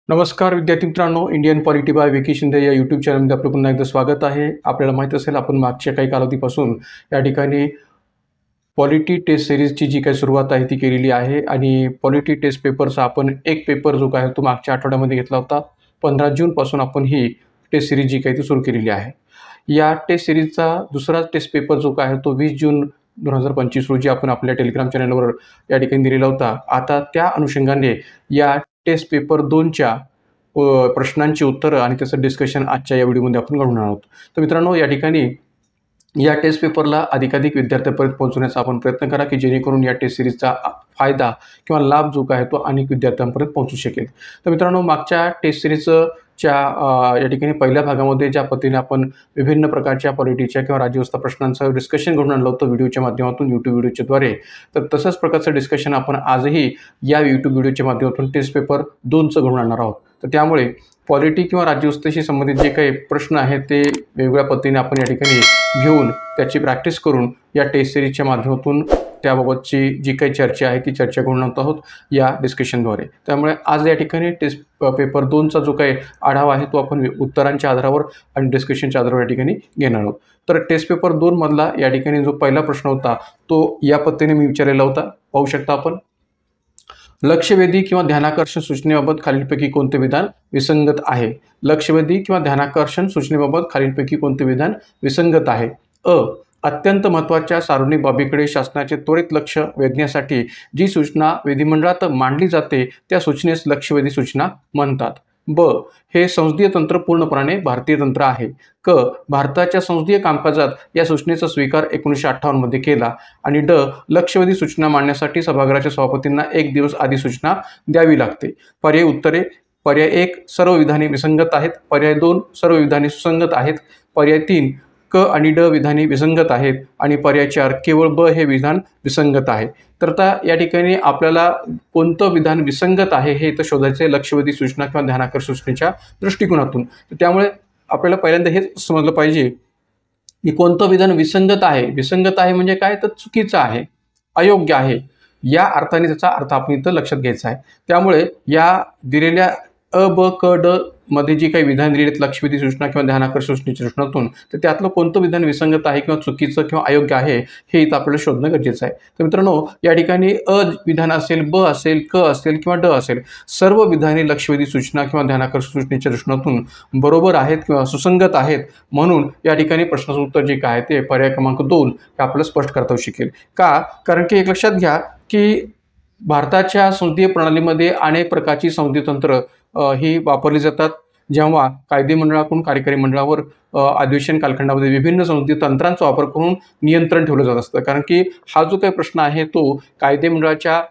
नमस्कार विद्यार्थी मित्रांनो, Indian polity bye Vicky Shinde या यूट्यूब चॅनलमध्ये आपलं पुन्हा एकदा स्वागत आहे. आपल्याला माहीत असेल आपण मागच्या काही कालावधीपासून या ठिकाणी पॉलिटी टेस्ट सिरीजची जी काही सुरुवात आहे ती केलेली आहे आणि पॉलिटी टेस्ट पेपरचा आपण एक पेपर जो काय तो मागच्या आठवड्यामध्ये घेतला होता. 15 जूनपासून आपण ही टेस्ट सिरीज जी काही ती सुरू केलेली आहे. या टेस्ट सिरीजचा दुसरा टेस्ट पेपर जो काय तो 20 जून 2025 रोजी आपण आपल्या टेलिग्राम चॅनलवर या ठिकाणी दिलेला होता. आता त्या अनुषंगाने या टेस्ट पेपर 2च्या प्रश्नांची उत्तरं आणि त्याचं डिस्कशन आजच्या या व्हिडिओमध्ये आपण घडवणार आहोत. तर मित्रांनो, या ठिकाणी या टेस्ट पेपरला अधिकाधिक विद्यार्थ्यांपर्यंत पोहोचवण्याचा आपण प्रयत्न करा की जेणेकरून या टेस्ट सिरीजचा फायदा किंवा लाभ जो काय तो अनेक विद्यार्थ्यांपर्यंत पोहोचू शकेल. तर मित्रांनो, मागच्या टेस्ट सिरीजच्या या ठिकाणी पहिल्या भागामध्ये ज्या पद्धतीने आपण विभिन्न प्रकारच्या पॉलिटीच्या किंवा राज्यव्यवस्था प्रश्नांचं डिस्कशन घडून आणलं होतं व्हिडिओच्या माध्यमातून, यूट्यूब व्हिडिओच्याद्वारे, तर तसंच प्रकारचं डिस्कशन आपण आजही या यूट्यूब व्हिडिओच्या माध्यमातून टेस्ट पेपर 2चं घडून आणणार आहोत. तर त्यामुळे पॉलिटी किंवा राज्यव्यवस्थेशी संबंधित जे काही प्रश्न आहेत ते वेगवेगळ्या पद्धतीने आपण या ठिकाणी घेऊन त्याची प्रॅक्टिस करून या टेस्ट सिरीजच्या माध्यमातून त्याबाबतची जी काही चर्चा आहे ती चर्चा करून आणत आहोत या डिस्कशनद्वारे. त्यामुळे आज या ठिकाणी टेस्ट पेपर 2चा जो काही आढावा आहे तो आपण उत्तरांच्या आधारावर आणि डिस्कशनच्या आधारावर या ठिकाणी घेणार आहोत. तर टेस्ट पेपर 2मधला या ठिकाणी जो पहिला प्रश्न होता तो या पद्धतीने मी विचारलेला होता. पाहू शकता आपण. लक्षवेधी किंवा ध्यानाकर्षण सूचनेबाबत खालीलपैकी कोणते विधान विसंगत आहे? लक्षवेधी किंवा ध्यानाकर्षण सूचनेबाबत खालीलपैकी कोणते विधान विसंगत आहे? अत्यंत महत्त्वाच्या सार्वजनिक बाबीकडे शासनाचे त्वरित लक्ष वेधण्यासाठी जी सूचना विधिमंडळात मांडली जाते त्या सूचनेस लक्षवेधी सूचना म्हणतात. हे संसदीय तंत्र पूर्णपणे भारतीय तंत्र आहे. भारताच्या संसदीय कामकाजात या सूचनेचा स्वीकार 1958 मध्ये केला. आणि लक्षवेधी सूचना मांडण्यासाठी सभागृहाच्या सभापतींना 1 दिवस आधी सूचना द्यावी लागते. पर्यायी उत्तरे: पर्याय 1 सर्व विधाने विसंगत आहेत. पर्याय 2 सर्व विधाने सुसंगत आहेत. पर्याय 3 क आणि ड विधाने विसंगत आहेत. आणि पर्याय 4 केवळ हे विधान विसंगत आहे. तर आता या ठिकाणी आपल्याला कोणतं विधान विसंगत आहे हे इथं शोधायचे लक्षवेधी सूचना किंवा ध्यानाकर्षण सूचनेच्या दृष्टिकोनातून. त्यामुळे आपल्याला पहिल्यांदा हे समजलं पाहिजे की कोणतं विधान विसंगत आहे. विसंगत आहे म्हणजे काय? तर चुकीचं आहे, अयोग्य आहे, या अर्थाने त्याचा अर्थ आपण इथं लक्षात घ्यायचा आहे. त्यामुळे या दिलेल्या ब क ड मध्ये जी काही विधान दिलेली आहेत लक्षवेधी सूचना किंवा ध्यानाकर्षण सूचनेच्या दृष्टिकोनातून, तर त्यातलं कोणतं विधान विसंगत आहे किंवा चुकीचं किंवा अयोग्य आहे हे इथं आपल्याला शोधणं गरजेचं आहे. तर मित्रांनो, या ठिकाणी विधान असेल, ब असेल, क असेल किंवा ड असेल, सर्व विधाने लक्षवेधी सूचना किंवा ध्यानाकर्षण सूचनेच्या दृष्टिकोनातून बरोबर आहेत किंवा सुसंगत आहेत. म्हणून या ठिकाणी प्रश्नाचं उत्तर जे काय ते पर्याय क्रमांक 2 हे आपल्याला स्पष्ट करता येऊ शकेल. का? कारण की एक लक्षात घ्या की भारताच्या संसदीय प्रणालीमध्ये अनेक प्रकारची संसदीय तंत्र ही वापरली जातात. जेव्हा कायदे मंडळाकडून कार्यकारी मंडळावर अधिवेशन कालखंडामध्ये विभिन्न संसदीय तंत्रांचा वापर करून नियंत्रण ठेवलं जात असतं. कारण की हा जो काही प्रश्न आहे तो कायदे मंडळाच्या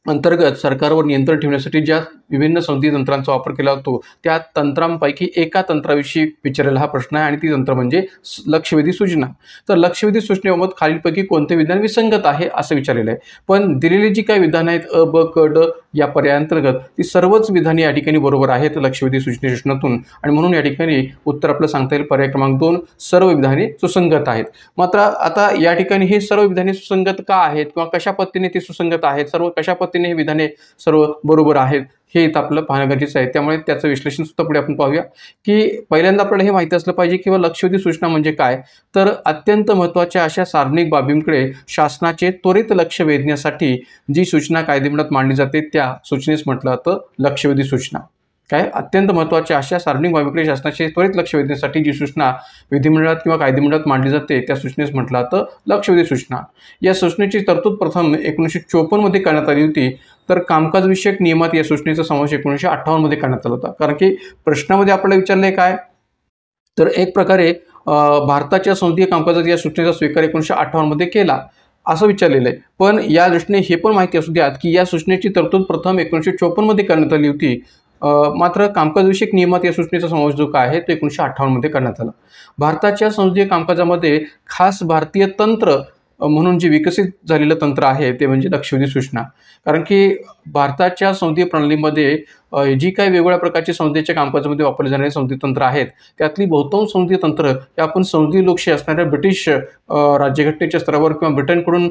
अंतर्गत सरकारवर नियंत्रण ठेवण्यासाठी ज्या विभिन्न संसदीय तंत्रांचा वापर केला जातो त्या तंत्रांपैकी एका तंत्राविषयी विचारलेला हा प्रश्न आहे आणि ती तंत्र म्हणजे लक्षवेधी सूचना. तर लक्षवेधी सूचनेबाबत खालीलपैकी कोणते विधान विसंगत आहे असं विचारलेलं आहे. पण दिलेली जी काही विधानं आहेत ब क ड या पर्यायांतर्गत ती सर्वच विधाने या ठिकाणी बरोबर आहेत लक्षवेधी सूचनेतून. आणि म्हणून या ठिकाणी उत्तर आपलं सांगता येईल पर्याय क्रमांक 2 सर्व विधाने सुसंगत आहेत. मात्र आता या ठिकाणी हे सर्व विधाने सुसंगत का आहेत किंवा कशा पद्धतीने ते सुसंगत आहेत, कशा पद्धतीने हे विधाने सर्व बरोबर आहेत हे इथं आपलं पाहणं गरजेचं आहे. त्यामुळे त्याचं विश्लेषण सुद्धा पुढे आपण पाहूया की पहिल्यांदा आपल्याला हे माहिती असलं पाहिजे किंवा लक्षवेधी सूचना म्हणजे काय. तर अत्यंत महत्त्वाच्या अशा सार्वजनिक बाबींकडे शासनाचे त्वरित लक्ष वेधण्यासाठी जी सूचना कायदेमंडळात मांडली जाते त्या सूचनेस म्हटलं जातं लक्षवेधी सूचना. काय? अत्यंत महत्त्वाच्या अशा सार्वजनिक बाबींकडे शासनाचे त्वरित लक्ष वेधण्यासाठी जी सूचना विधिमंडळात किंवा कायदेमंडळात मांडली जाते त्या सूचनेस म्हटलं जातं लक्षवेधी सूचना. या सूचनेची तरतूद प्रथम 1954 मध्ये करण्यात आली होती. तर कामकाज विषयक नियमात या सूचनेचा समावेश 1958 मध्ये करण्यात आला होता. कारण की प्रश्नामध्ये आपल्याला विचारलंय काय? तर एक प्रकारे भारताच्या संसदीय कामकाजात या सूचनेचा स्वीकार 1958 मध्ये केला असं विचारलेलं आहे. पण या दृष्टीने हे पण माहिती असू द्यात की या सूचनेची तरतूद प्रथम 1954 मध्ये करण्यात आली होती. मात्र कामकाजविषयक नियमात या सूचनेचा समावेश जो काय आहे तो 1958 मध्ये करण्यात आला. भारताच्या संसदीय कामकाजामध्ये खास भारतीय तंत्र म्हणून जे विकसित झालेलं तंत्र आहे ते म्हणजे लक्षवेधी सूचना. कारण की भारताच्या संसदीय प्रणालीमध्ये जी काही वेगवेगळ्या प्रकारची संसदेच्या कामकाजामध्ये वापरले जाणारे संसदीय तंत्र आहेत, त्यातली बहुतांश संसदीय तंत्र हे आपण संसदीय लोकशाही असणाऱ्या ब्रिटिश राज्यघटनेच्या स्तरावर किंवा ब्रिटनकडून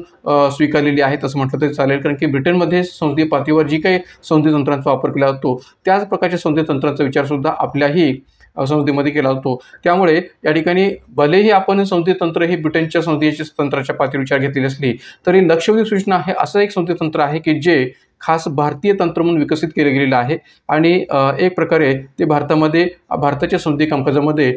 स्वीकारलेली आहेत असं म्हटलं तरी चालेल. कारण की ब्रिटनमध्ये संसदीय पातळीवर जी काही संसदीय तंत्रांचा वापर केला जातो, त्याच प्रकारच्या संसदीय तंत्रांचा विचारसुद्धा आपल्याही संसदेमध्ये केला जातो. त्यामुळे या ठिकाणी भलेही आपण संसदीय तंत्र ही ब्रिटनच्या संसदीय तंत्राच्या पातळीवर विचार घेतलेली असली तरी लक्षवेधी सूचना हे असं एक संसदीय तंत्र आहे की जे खास भारतीय तंत्र म्हणून विकसित केलं गेलेलं आहे आणि एक प्रकारे ते भारताच्या संसदीय कामकाजामध्ये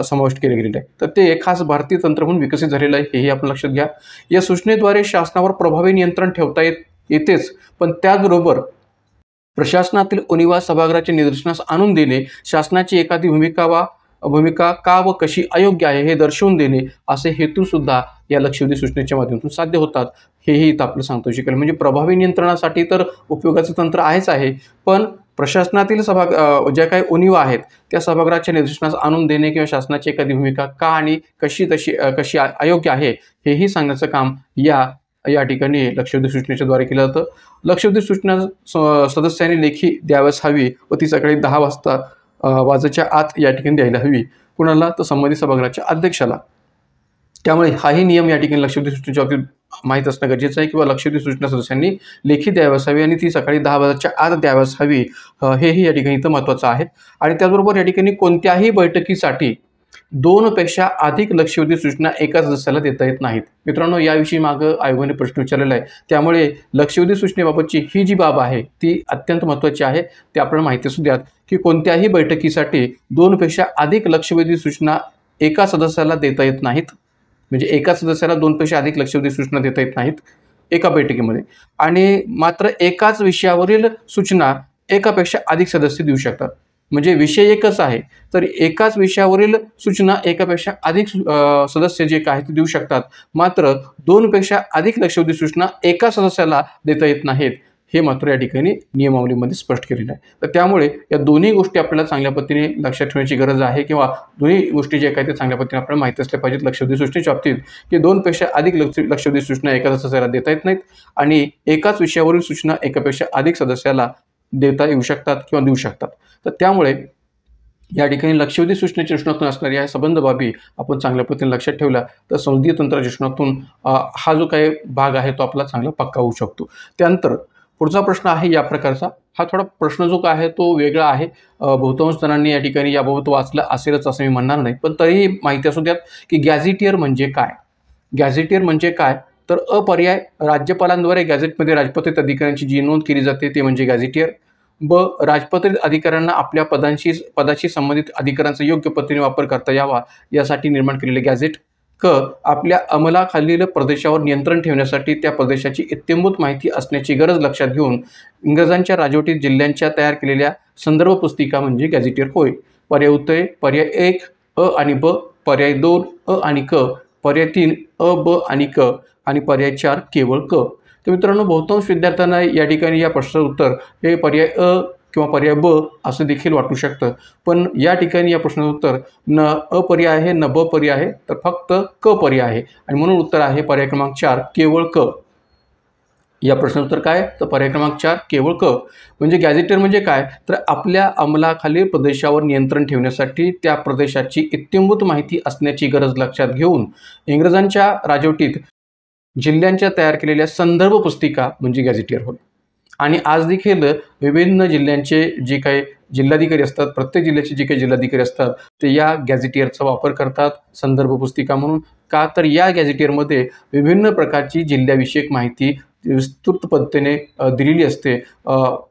समाविष्ट केले गेलेले आहे. तर ते खास भारतीय तंत्र म्हणून विकसित झालेलं आहे, हेही आपण लक्षात घ्या. या सूचनेद्वारे शासनावर प्रभावी नियंत्रण ठेवता येतेच, पण त्याचबरोबर प्रशासनातील उणिवा सभागृहाच्या निदर्शनास आणून देणे, शासनाची एखादी भूमिका का व कशी अयोग्य आहे हे दर्शवून देणे, असे हेतूसुद्धा या लक्षवेधी सूचनेच्या माध्यमातून साध्य होतात. हेही इथं आपलं सांगतो शिकेल. म्हणजे प्रभावी नियंत्रणासाठी तर उपयोगाचं तंत्र आहेच आहे, पण प्रशासनातील ज्या काही उणिवा आहेत त्या सभागृहाच्या निदर्शनास आणून देणे किंवा शासनाची एखादी भूमिका का आणि कशी अयोग्य आहे हेही सांगण्याचं काम या ठिकाणी लक्षवेधी सूचनेच्या द्वारे केलं जातं. लक्षवेधी सूचना सदस्यांनी लेखी द्यावयास हवी व ती सकाळी 10 वाजेच्या आत या ठिकाणी द्यायला हवी. कुणाला? तर संबंधित सभागृहाच्या अध्यक्षाला. त्यामुळे हाही नियम या ठिकाणी लक्षवेधी सूचनेच्या बाबतीत माहीत असणं गरजेचं आहे किंवा लक्षवेधी सूचना सदस्यांनी लेखी द्यावयास हवी आणि ती सकाळी 10 वाजेच्या आत द्यावयास हवी, हेही या ठिकाणी इथं महत्त्वाचं आहे. आणि त्याचबरोबर या ठिकाणी कोणत्याही बैठकीसाठी 2 पेक्षा अधिक लक्षवेधी सूचना एका सदस्याला देता येत नाहीत. मित्रांनो, याविषयी मागं आयोगाने प्रश्न विचारलेला आहे. त्यामुळे लक्षवेधी सूचनेबाबतची ही जी बाब आहे ती अत्यंत महत्त्वाची आहे. ते आपल्याला माहिती असू द्यात की कोणत्याही बैठकीसाठी 2 पेक्षा अधिक लक्षवेधी सूचना एका सदस्याला देता येत नाहीत. म्हणजे एका सदस्याला 2 पेक्षा अधिक लक्षवेधी सूचना देता येत नाहीत एका बैठकीमध्ये. आणि मात्र एकाच विषयावरील सूचना एकापेक्षा अधिक सदस्य देऊ शकतात. म्हणजे विषय एकच आहे तर एकाच विषयावरील सूचना एकापेक्षा अधिक सदस्य जे काय ते देऊ शकतात. मात्र 2 पेक्षा अधिक लक्षवेधी सूचना एका सदस्याला देता येत नाहीत, हे मात्र या ठिकाणी नियमावलीमध्ये स्पष्ट केलेलं आहे. तर त्यामुळे या दोन्ही गोष्टी आपल्याला चांगल्या पद्धतीने लक्षात ठेवण्याची गरज आहे किंवा दोन्ही गोष्टी जे काय ते चांगल्या पद्धतीने आपल्याला माहिती असल्या पाहिजेत लक्षवेधी सूचनेच्या बाबतीत की 2 पेक्षा अधिक लक्षवेधी सूचना एका सदस्याला देता येत नाहीत आणि एकाच विषयावरील सूचना एकापेक्षा अधिक सदस्याला देता येऊ शकतात किंवा देऊ शकतात. तर त्यामुळे या ठिकाणी लक्षवेधी सूचनेच्या दृष्टिकोनातून असणाऱ्या या संबंध बाबी आपण चांगल्या पद्धतीने लक्षात ठेवला तर संसदीय तंत्राच्या दृष्टिकोनातून हा जो काही भाग आहे तो आपला चांगला पक्का होऊ शकतो. त्यानंतर पुढचा प्रश्न आहे या प्रकारचा. हा थोडा प्रश्न जो काय आहे तो वेगळा आहे. बहुतांश जणांनी या ठिकाणी याबाबत वाचलं असेलच असं मी म्हणणार नाही, पण तरीही माहिती असू द्यात की गॅझेटियर म्हणजे काय. गॅझेटियर म्हणजे काय तर अपर्याय राज्यपालांद्वारे गॅझेटमध्ये राजपत्रित अधिकाऱ्यांची जी नोंद केली जाते ते म्हणजे गॅझेटियर. राजपत्रित अधिकाऱ्यांना आपल्या पदाशी संबंधित अधिकारांचा योग्य पद्धतीने वापर करता यावा यासाठी निर्माण केलेले गॅझेट. आपल्या अंमलाखालील प्रदेशावर नियंत्रण ठेवण्यासाठी त्या प्रदेशाची इत्थंभूत माहिती असण्याची गरज लक्षात घेऊन इंग्रजांच्या राजवटीत जिल्ह्यांच्या तयार केलेल्या संदर्भ पुस्तिका म्हणजे गॅझेटियर होय. पर्याय उत्तरे: पर्याय 1 अ आणि ब, पर्याय 2 अ आणि क, पर्याय 3 अ, ब आणि क आणि पर्याय 4 केवळ क. तर मित्रांनो, बहुतांश विद्यार्थ्यांना या ठिकाणी या प्रश्नाचं उत्तर हे पर्याय अ किंवा पर्याय ब असं देखील वाटू शकतं, पण या ठिकाणी या प्रश्नाचं उत्तर न अ पर्याय आहे न ब पर्याय आहे तर फक्त क पर्याय आहे आणि म्हणून उत्तर आहे पर्याय क्रमांक 4 केवळ क. या प्रश्नाचं उत्तर काय तर पर्याय क्रमांक 4 केवळ क. म्हणजे गॅझेटियर म्हणजे काय तर आपल्या अंमलाखालील प्रदेशावर नियंत्रण ठेवण्यासाठी त्या प्रदेशाची इत्थंभूत माहिती असण्याची गरज लक्षात घेऊन इंग्रजांच्या राजवटीत जिल्ह्यांच्या तयार केलेल्या संदर्भ पुस्तिका म्हणजे गॅझेटियर होय. आणि आज देखील विभिन्न जिल्ह्यांचे जे काही जिल्हाधिकारी असतात, प्रत्येक जिल्ह्याचे जे काही जिल्हाधिकारी असतात ते या गॅझेटियरचा वापर करतात संदर्भ पुस्तिका म्हणून. का तर या गॅझेटियरमध्ये विभिन्न प्रकारची जिल्ह्याविषयक माहिती विस्तृत पद्धतीने दिलेली असते.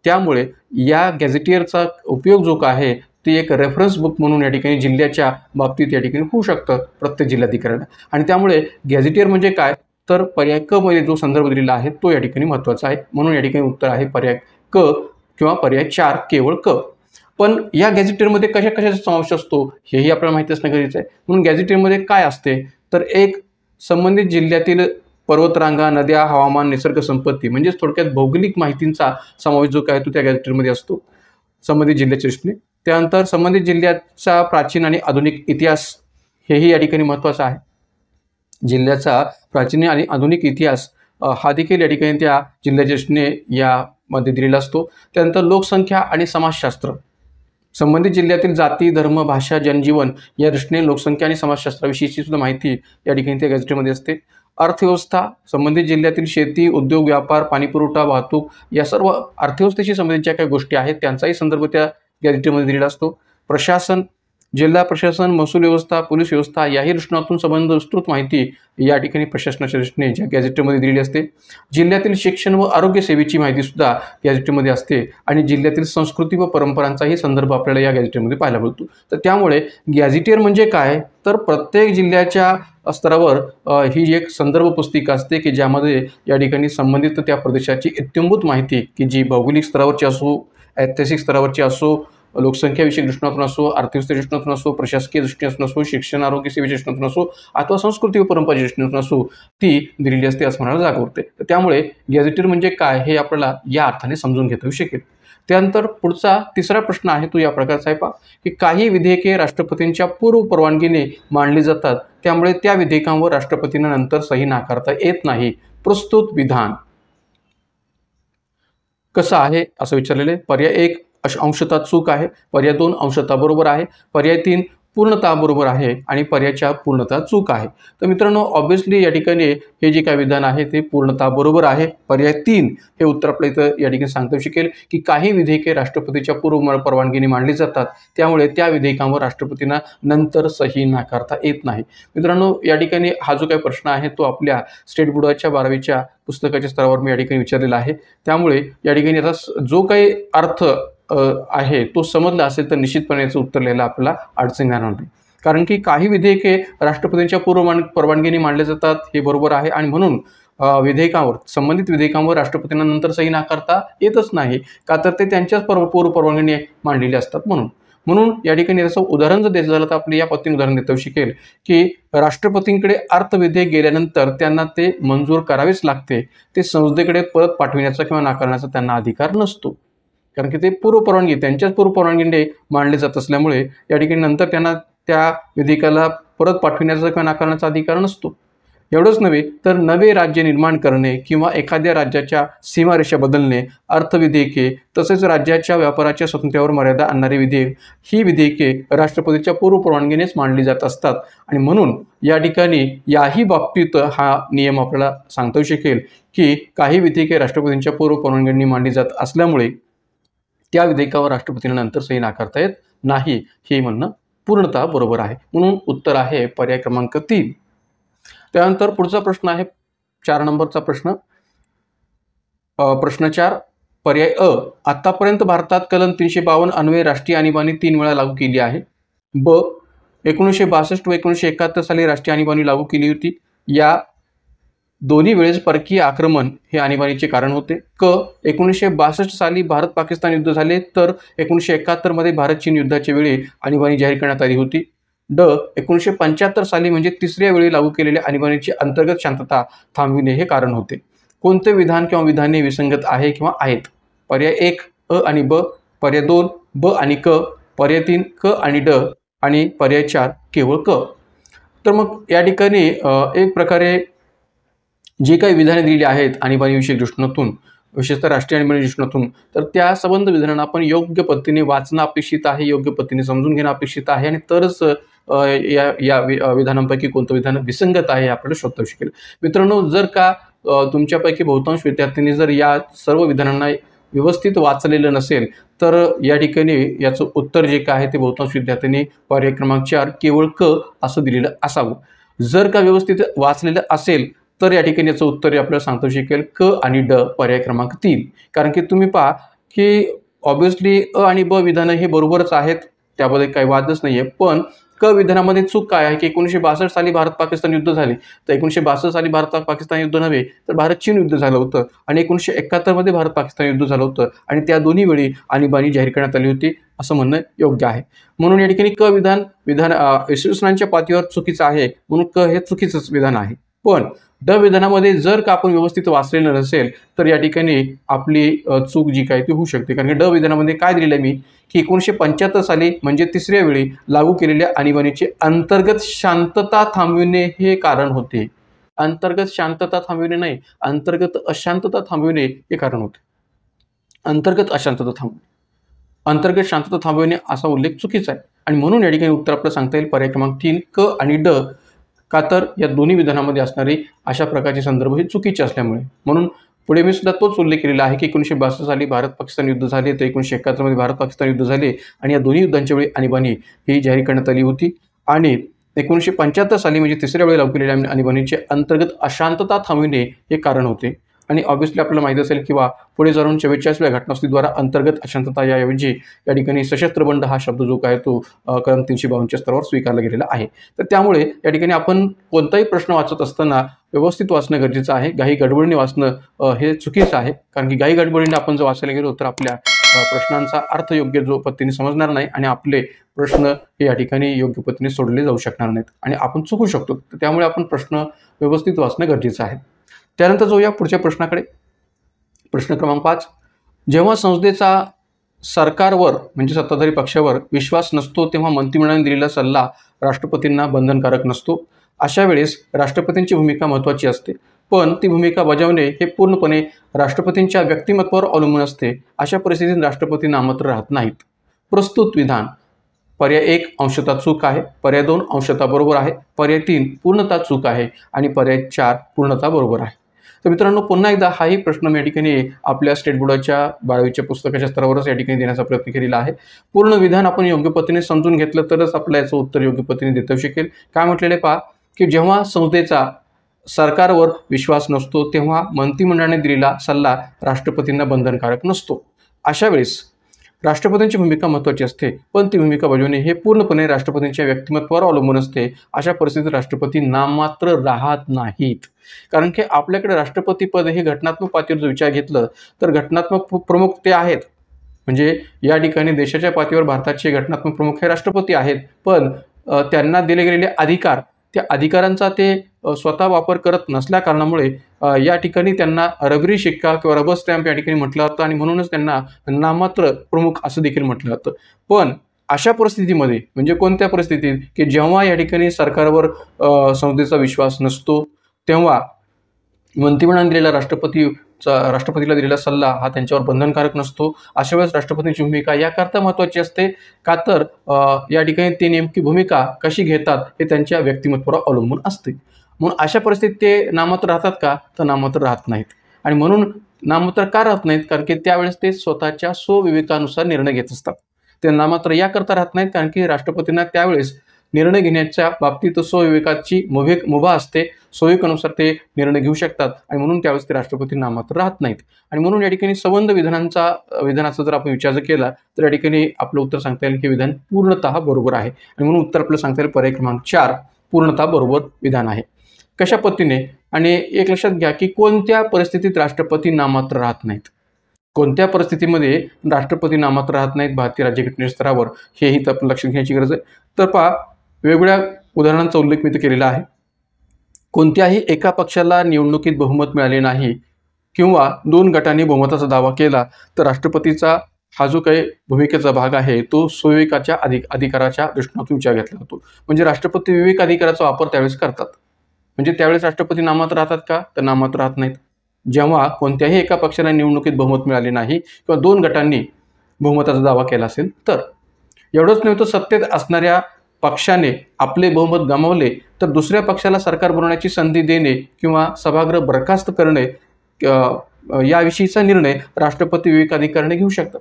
त्यामुळे या गॅझेटियरचा उपयोग जो काय आहे ते एक रेफरन्स बुक म्हणून या ठिकाणी जिल्ह्याच्या बाबतीत या ठिकाणी होऊ शकतं प्रत्येक जिल्हाधिकाऱ्याला. आणि त्यामुळे गॅझेटियर म्हणजे काय तर पर्याय क मध्ये जो संदर्भ दिलेला आहे तो या ठिकाणी महत्त्वाचा आहे. म्हणून या ठिकाणी उत्तर आहे पर्याय क किंवा पर्याय 4 केवळ क. पण या गॅझेटियरमध्ये कशाचा समावेश असतो हेही आपल्याला माहिती असणं गरजेचं आहे. म्हणून गॅझेटियरमध्ये काय असते तर एक संबंधित जिल्ह्यातील पर्वतरांगा, नद्या, हवामान, निसर्ग संपत्ती म्हणजेच थोडक्यात भौगोलिक माहितींचा समावेश जो काय तो त्या गॅझेटियरमध्ये असतो संबंधित जिल्ह्याच्या दृष्टीने. त्यानंतर संबंधित जिल्ह्याचा प्राचीन आणि आधुनिक इतिहास हेही या ठिकाणी महत्त्वाचं आहे. जिल्ह्याचा प्राचीन आणि आधुनिक इतिहास हा देखील या ठिकाणी त्या जिल्ह्याच्या दृष्टीने यामध्ये दिलेला असतो. त्यानंतर लोकसंख्या आणि समाजशास्त्र, संबंधित जिल्ह्यातील जाती, धर्म, भाषा, जनजीवन या दृष्टीने लोकसंख्या आणि समाजशास्त्राविषयीची सुद्धा माहिती या ठिकाणी त्या गॅझेटमध्ये असते. अर्थव्यवस्था, संबंधित जिल्ह्यातील शेती, उद्योग, व्यापार, पाणीपुरवठा, वाहतूक या सर्व अर्थव्यवस्थेशी संबंधित ज्या काही गोष्टी आहेत त्यांचाही संदर्भ त्या गॅझेटमध्ये दिलेला असतो. प्रशासन, जिल्हा प्रशासन, महसूल व्यवस्था, पोलीस व्यवस्था याही दृष्टिकोनातून संबंध विस्तृत माहिती या ठिकाणी प्रशासनाच्या दृष्टीने ज्या गॅझेटमध्ये दिलेली असते. जिल्ह्यातील शिक्षण व आरोग्य सेवेची माहिती सुद्धा गॅझेटमध्ये असते आणि जिल्ह्यातील संस्कृती व परंपरांचाही संदर्भ आपल्याला या गॅझेटमध्ये पाहायला मिळतो. तर त्यामुळे गॅझेटियर म्हणजे काय, तर प्रत्येक जिल्ह्याच्या स्तरावर ही एक संदर्भ पुस्तिका असते की ज्यामध्ये या ठिकाणी संबंधित त्या प्रदेशाची इत्थंभूत माहिती की जी भौगोलिक स्तरावरची असो, ऐतिहासिक स्तरावरची असो, लोकसंख्याविषयक दृष्टिकोनातून असो, अर्थव्यवस्थेच्या दृष्टिकोनातून असो, प्रशासकीय दृष्टीने असो, शिक्षण आरोग्य सेवेच्या दृष्टीकोनातून असो अथवा संस्कृती व परंपरेच्या दृष्टीकोनातून असो ती दिलेली असते असं म्हणायला जागा होते. तर त्यामुळे गॅझेटियर म्हणजे काय हे आपल्याला या अर्थाने समजून घेता येऊ शकेल. त्यानंतर पुढचा तिसरा प्रश्न आहे तो या प्रकारचा आहे पहा की काही विधेयके राष्ट्रपतींच्या पूर्व परवानगीने मांडली जातात, त्यामुळे त्या विधेयकांवर राष्ट्रपतींना नंतर सही नाकारता येत नाही. प्रस्तुत विधान कसं आहे असं विचारलेले. पर्याय 1 अंशतः चूक आहे, पर्याय 2 अंशतः बरोबर आहे, पर्याय 3 पूर्णतः बरोबर आहे आणि पर्याय 4 पूर्णतः चूक आहे. तर मित्रांनो ऑब्व्हियसली या ठिकाणी हे जे काय विधान आहे ते पूर्णतः बरोबर आहे. पर्याय 3 हे उत्तर आपल्या इथं या ठिकाणी सांगता येऊ शकेल की काही विधेयके राष्ट्रपतीच्या पूर्व परवानगीने मांडली जातात, त्यामुळे त्या विधेयकांवर राष्ट्रपतींना नंतर सही नाकारता येत नाही. मित्रांनो या ठिकाणी हा जो काही प्रश्न आहे तो आपल्या स्टेट बोर्डाच्या 12वीच्या पुस्तकाच्या स्तरावर मी या ठिकाणी विचारलेला आहे. त्यामुळे या ठिकाणी आता जो काही अर्थ आहे तो समजला असेल तर निश्चितपणे याचं उत्तर लिहायला आपल्याला अडचण येणार नाही. कारण की काही विधेयके राष्ट्रपतींच्या पूर्व परवानगीने मांडले जातात हे बरोबर आहे आणि म्हणून विधेयकांवर संबंधित विधेयकांवर राष्ट्रपतींना नंतर सही नाकारता येतच नाही का तर ते त्यांच्याच पूर्व परवानगीने मांडलेले असतात. म्हणून या ठिकाणी त्याचं उदाहरण जर द्यायचं झालं तर आपले या पद्धतीने उदाहरण देता येऊ शकेल की राष्ट्रपतींकडे अर्थविधेयक गेल्यानंतर त्यांना ते मंजूर करावेच लागते. ते संसदेकडे परत पाठविण्याचा किंवा नाकारण्याचा त्यांना अधिकार नसतो, कारण की ते पूर्वपरवानगी त्यांच्याच पूर्वपरवानगीने मांडले जात असल्यामुळे या ठिकाणी नंतर त्यांना त्या विधेयकाला परत पाठविण्याचा किंवा नाकारण्याचा अधिकार नसतो. एवढंच नव्हे तर नवे राज्य निर्माण करणे किंवा एखाद्या राज्याच्या सीमारेषा बदलणे, अर्थविधेयके तसेच राज्याच्या व्यापाराच्या स्वातंत्र्यावर मर्यादा आणणारे विधेयक ही विधेयके राष्ट्रपतीच्या पूर्वपरवानगीनेच मांडली जात असतात आणि म्हणून या ठिकाणी याही बाबतीत हा नियम आपल्याला सांगता येऊ शकेल की काही विधेयके राष्ट्रपतींच्या पूर्वपरवानगीने मांडली जात असल्यामुळे त्या विधेयकावर राष्ट्रपतींना नंतर सही नाकारता येत नाही हे म्हणणं पूर्णतः बरोबर आहे. म्हणून उत्तर आहे पर्याय क्रमांक 3. त्यानंतर पुढचा प्रश्न आहे 4 नंबरचा प्रश्न. प्रश्न 4 पर्याय अ. आतापर्यंत भारतात कलम 352 अन्वये राष्ट्रीय आणीबाणी 3 वेळा लागू केली आहे. ब. 1962 व 1971 साली राष्ट्रीय आणीबाणी लागू केली होती. या दोन्ही वेळेस परकीय आक्रमण हे आणीबाणीचे कारण होते. क. 1962 साली भारत पाकिस्तान युद्ध झाले तर 1971 मध्ये भारत चीन युद्धाच्या वेळी आणीबाणी जाहीर करण्यात आली होती. ड. 1975 साली म्हणजे तिसऱ्या वेळी लागू केलेल्या आणीबाणीची अंतर्गत शांतता थांबविणे हे कारण होते. कोणते विधान किंवा विधाने विसंगत आहे किंवा आहेत? पर्याय 1 अ आणि ब, पर्याय 2 ब आणि क, पर्याय 3 क आणि ड आणि पर्याय 4 केवळ क. तर मग या ठिकाणी एक प्रकारे जी काही विधाने दिलेली आहेत आणीबाणीविषयक दृष्टिकोनातून, विशेषतः राष्ट्रीय आणीबाणी दृष्टिकोनातून, तर त्या संबंध विधानांना आपण योग्य पद्धतीने वाचणं अपेक्षित आहे, योग्य पद्धतीने समजून घेणं अपेक्षित आहे आणि तरच या विधानांपैकी कोणतं विधान विसंगत आहे आपल्याला शोधता शकेल. मित्रांनो जर का तुमच्यापैकी बहुतांश विद्यार्थ्यांनी जर या सर्व विधानांना व्यवस्थित वाचलेलं नसेल तर या ठिकाणी याचं उत्तर जे काय आहे ते बहुतांश विद्यार्थ्यांनी पर्याय क्रमांक 4 केवळ क असं दिलेलं असावं. जर का व्यवस्थित वाचलेलं असेल तर या ठिकाणी याचं उत्तर आपल्याला सांगता शकेल क आणि ड पर्याय क्रमांक 3. कारण की तुम्ही पहा की ऑब्व्हियसली अ आणि ब विधानं हे बरोबरच आहेत, त्याबद्दल काही वादच नाही आहे. पण क विधानामध्ये चूक काय आहे की 1962 साली भारत पाकिस्तान युद्ध झाले, तर 1962 साली भारत पाकिस्तान युद्ध नव्हे तर भारत चीन युद्ध झालं होतं आणि 1971 मध्ये भारत पाकिस्तान युद्ध झालं होतं आणि त्या दोन्ही वेळी आणीबाणी जाहीर करण्यात आली होती असं म्हणणं योग्य आहे. म्हणून या ठिकाणी क विधान इसवी सनाच्या पातळीवर चुकीचं आहे, म्हणून क हे चुकीचंच विधान आहे. पण ड विधानामध्ये जर का आपण व्यवस्थित वाचलेलं नसेल तर या ठिकाणी आपली चूक जी काय ती होऊ शकते. कारण की ड विधानामध्ये काय दिलेलं आहे मी की 1975 साली म्हणजे तिसऱ्या वेळी लागू केलेल्या आणीबाणीचे अंतर्गत शांतता थांबविणे हे कारण होते. अंतर्गत शांतता थांबविणे नाही, अंतर्गत अशांतता थांबविणे हे कारण होते. अंतर्गत अशांतता थांबविणे, अंतर्गत शांतता थांबविणे असा उल्लेख चुकीचा आहे आणि म्हणून या ठिकाणी उत्तर आपलं सांगता येईल पर्याय क्रमांक 3 क आणि ड. का तर या दोन्ही विधानामध्ये असणारे अशा प्रकारचे संदर्भ हे चुकीचे असल्यामुळे. म्हणून पुढे मी सुद्धा तोच उल्लेख केलेला आहे की 1962 साली भारत पाकिस्तान युद्ध झाले, तर 1971 मध्ये भारत पाकिस्तान युद्ध झाले आणि या दोन्ही युद्धांच्या वेळी आणीबाणी ही जाहीर करण्यात आली होती आणि 1975 साली म्हणजे तिसऱ्या वेळी लागू केलेल्या आणीबाणीचे अंतर्गत अशांतता थांबविणे हे कारण होते. आणि ऑब्व्हियसली आपल्याला माहिती असेल किंवा पुढे जाऊन 44व्या घटनासुचीद्वारा अंतर्गत अशांतता याऐवजी या ठिकाणी सशस्त्र बंड हा शब्द जो काय तो कलम 352च्या स्तरावर स्वीकारला गेलेला आहे. तर त्यामुळे या ठिकाणी आपण कोणताही प्रश्न वाचत असताना व्यवस्थित वाचणं गरजेचं आहे. घाई गडबडीने वाचणं हे चुकीचं आहे. कारण की घाई गडबडीने आपण जर वाचायला गेलो तर आपल्या प्रश्नांचा अर्थ योग्य जो पद्धतीने समजणार नाही आणि आपले प्रश्न हे या ठिकाणी योग्य पद्धतीने सोडले जाऊ शकणार नाहीत आणि आपण चुकू शकतो. तर त्यामुळे आपण प्रश्न व्यवस्थित वाचणं गरजेचं आहे. त्यानंतर जाऊया पुढच्या प्रश्नाकडे. प्रश्न क्रमांक 5. जेव्हा संसदेचा सरकारवर म्हणजे सत्ताधारी पक्षावर विश्वास नसतो तेव्हा मंत्रिमंडळाने दिलेला सल्ला राष्ट्रपतींना बंधनकारक नसतो. अशा वेळेस राष्ट्रपतींची भूमिका महत्त्वाची असते, पण ती भूमिका बजावणे हे पूर्णपणे राष्ट्रपतींच्या व्यक्तिमत्वावर अवलंबून असते. अशा परिस्थितीत राष्ट्रपती नाममात्र राहत नाहीत. प्रस्तुत विधान पर्याय 1 अंशतः चूक आहे, पर्याय 2 अंशतः बरोबर आहे, पर्याय 3 पूर्णतः चूक आहे आणि पर्याय 4 पूर्णतः बरोबर आहे. तर मित्रांनो पुन्हा एकदा हाही प्रश्न मी या ठिकाणी आपल्या स्टेट बोर्डाच्या 12वीच्या पुस्तकाच्या स्तरावरच या ठिकाणी देण्याचा प्रयत्न केलेला आहे. पूर्ण विधान आपण योग्य पद्धतीने समजून घेतलं तरच आपल्याला याचं उत्तर योग्य पद्धतीने देता शकेल. काय म्हटलेलं आहे पहा की जेव्हा संसदेचा सरकारवर विश्वास नसतो तेव्हा मंत्रिमंडळाने दिलेला सल्ला राष्ट्रपतींना बंधनकारक नसतो. अशा वेळेस राष्ट्रपतींची भूमिका महत्त्वाची असते, पण ती भूमिका बजावणे हे पूर्णपणे राष्ट्रपतींच्या व्यक्तिमत्वावर अवलंबून असते. अशा परिस्थितीत राष्ट्रपती नाममात्र राहत नाहीत. कारण की आपल्याकडे राष्ट्रपती पद हे घटनात्मक पातळीवर जर विचार घेतलं तर घटनात्मक प्रमुख ते आहेत. म्हणजे या ठिकाणी देशाच्या पातळीवर भारताचे घटनात्मक प्रमुख हे राष्ट्रपती आहेत, पण त्यांना दिले गेलेले अधिकार त्या अधिकारांचा ते स्वतः वापर करत नसल्या कारणामुळे या ठिकाणी त्यांना रबरी शिक्का किंवा रबर स्टॅम्प या ठिकाणी म्हटलं जातं आणि म्हणूनच त्यांना नाममात्र प्रमुख असं देखील म्हटलं जातं. पण अशा परिस्थितीमध्ये म्हणजे कोणत्या परिस्थितीत की जेव्हा या ठिकाणी सरकारवर संसदेचा विश्वास नसतो तेव्हा मंत्रिमंडळाने दिलेला राष्ट्रपतीला दिलेला सल्ला हा त्यांच्यावर बंधनकारक नसतो. अशा वेळेस राष्ट्रपतींची भूमिका याकरता महत्त्वाची असते का तर या ठिकाणी ते नेमकी भूमिका कशी घेतात हे त्यांच्या व्यक्तिमत्वावर अवलंबून असते. म्हणून अशा परिस्थितीत ते नाममात्र राहतात का तर नाममात्र राहत नाहीत. आणि म्हणून नाममात्र का राहत नाहीत कारण की त्यावेळेस ते स्वतःच्या स्वविवेकानुसार निर्णय घेत असतात. ते नाममात्र याकरता राहत नाहीत कारण की राष्ट्रपतींना त्यावेळेस निर्णय घेण्याच्या बाबतीत स्वविवेकाची मुभा असते. स्वविवेकानुसार ते निर्णय घेऊ शकतात आणि म्हणून त्यावेळेस ते राष्ट्रपती नाममात्र राहत नाहीत. आणि म्हणून या ठिकाणी संबंध विधानाचा जर आपण विचार केला तर या ठिकाणी आपलं उत्तर सांगता येईल हे विधान पूर्णतः बरोबर आहे आणि म्हणून उत्तर आपलं सांगता येईल पर्याय क्रमांक 4 पूर्णतः बरोबर विधान आहे. कशा पद्धतीने आणि एक लक्षात घ्या की कोणत्या परिस्थितीत राष्ट्रपती नाममात्र राहत नाहीत. कोणत्या परिस्थितीमध्ये राष्ट्रपती नाममात्र राहत नाहीत भारतीय राज्यघटनेच्या स्तरावर हेही तर आपण लक्षात घ्यायची गरज आहे. तर पहा वेगवेगळ्या उदाहरणांचा उल्लेख मी इथे केलेला आहे. कोणत्याही एका पक्षाला निवडणुकीत बहुमत मिळाले नाही किंवा 2 गटांनी बहुमताचा दावा केला तर राष्ट्रपतीचा हा जो काही भूमिकेचा भाग आहे तो स्वविवेकाच्या अधिकाराच्या दृष्टिकोनातून विचार घेतला जातो. म्हणजे राष्ट्रपती विवेक अधिकाराचा वापर त्यावेळेस करतात. म्हणजे त्यावेळेस राष्ट्रपती नाममात्र राहतात का तर नाममात्र राहत नाहीत. जेव्हा कोणत्याही एका पक्षाला निवडणुकीत बहुमत मिळाले नाही किंवा 2 गटांनी बहुमताचा दावा केला असेल तर. एवढंच नव्हे तर सत्तेत असणाऱ्या पक्षाने आपले बहुमत गमावले तर दुसऱ्या पक्षाला सरकार बनवण्याची संधी देणे किंवा सभागृह बरखास्त करणे याविषयीचा निर्णय राष्ट्रपती विवेकाधिकाराने घेऊ शकतात.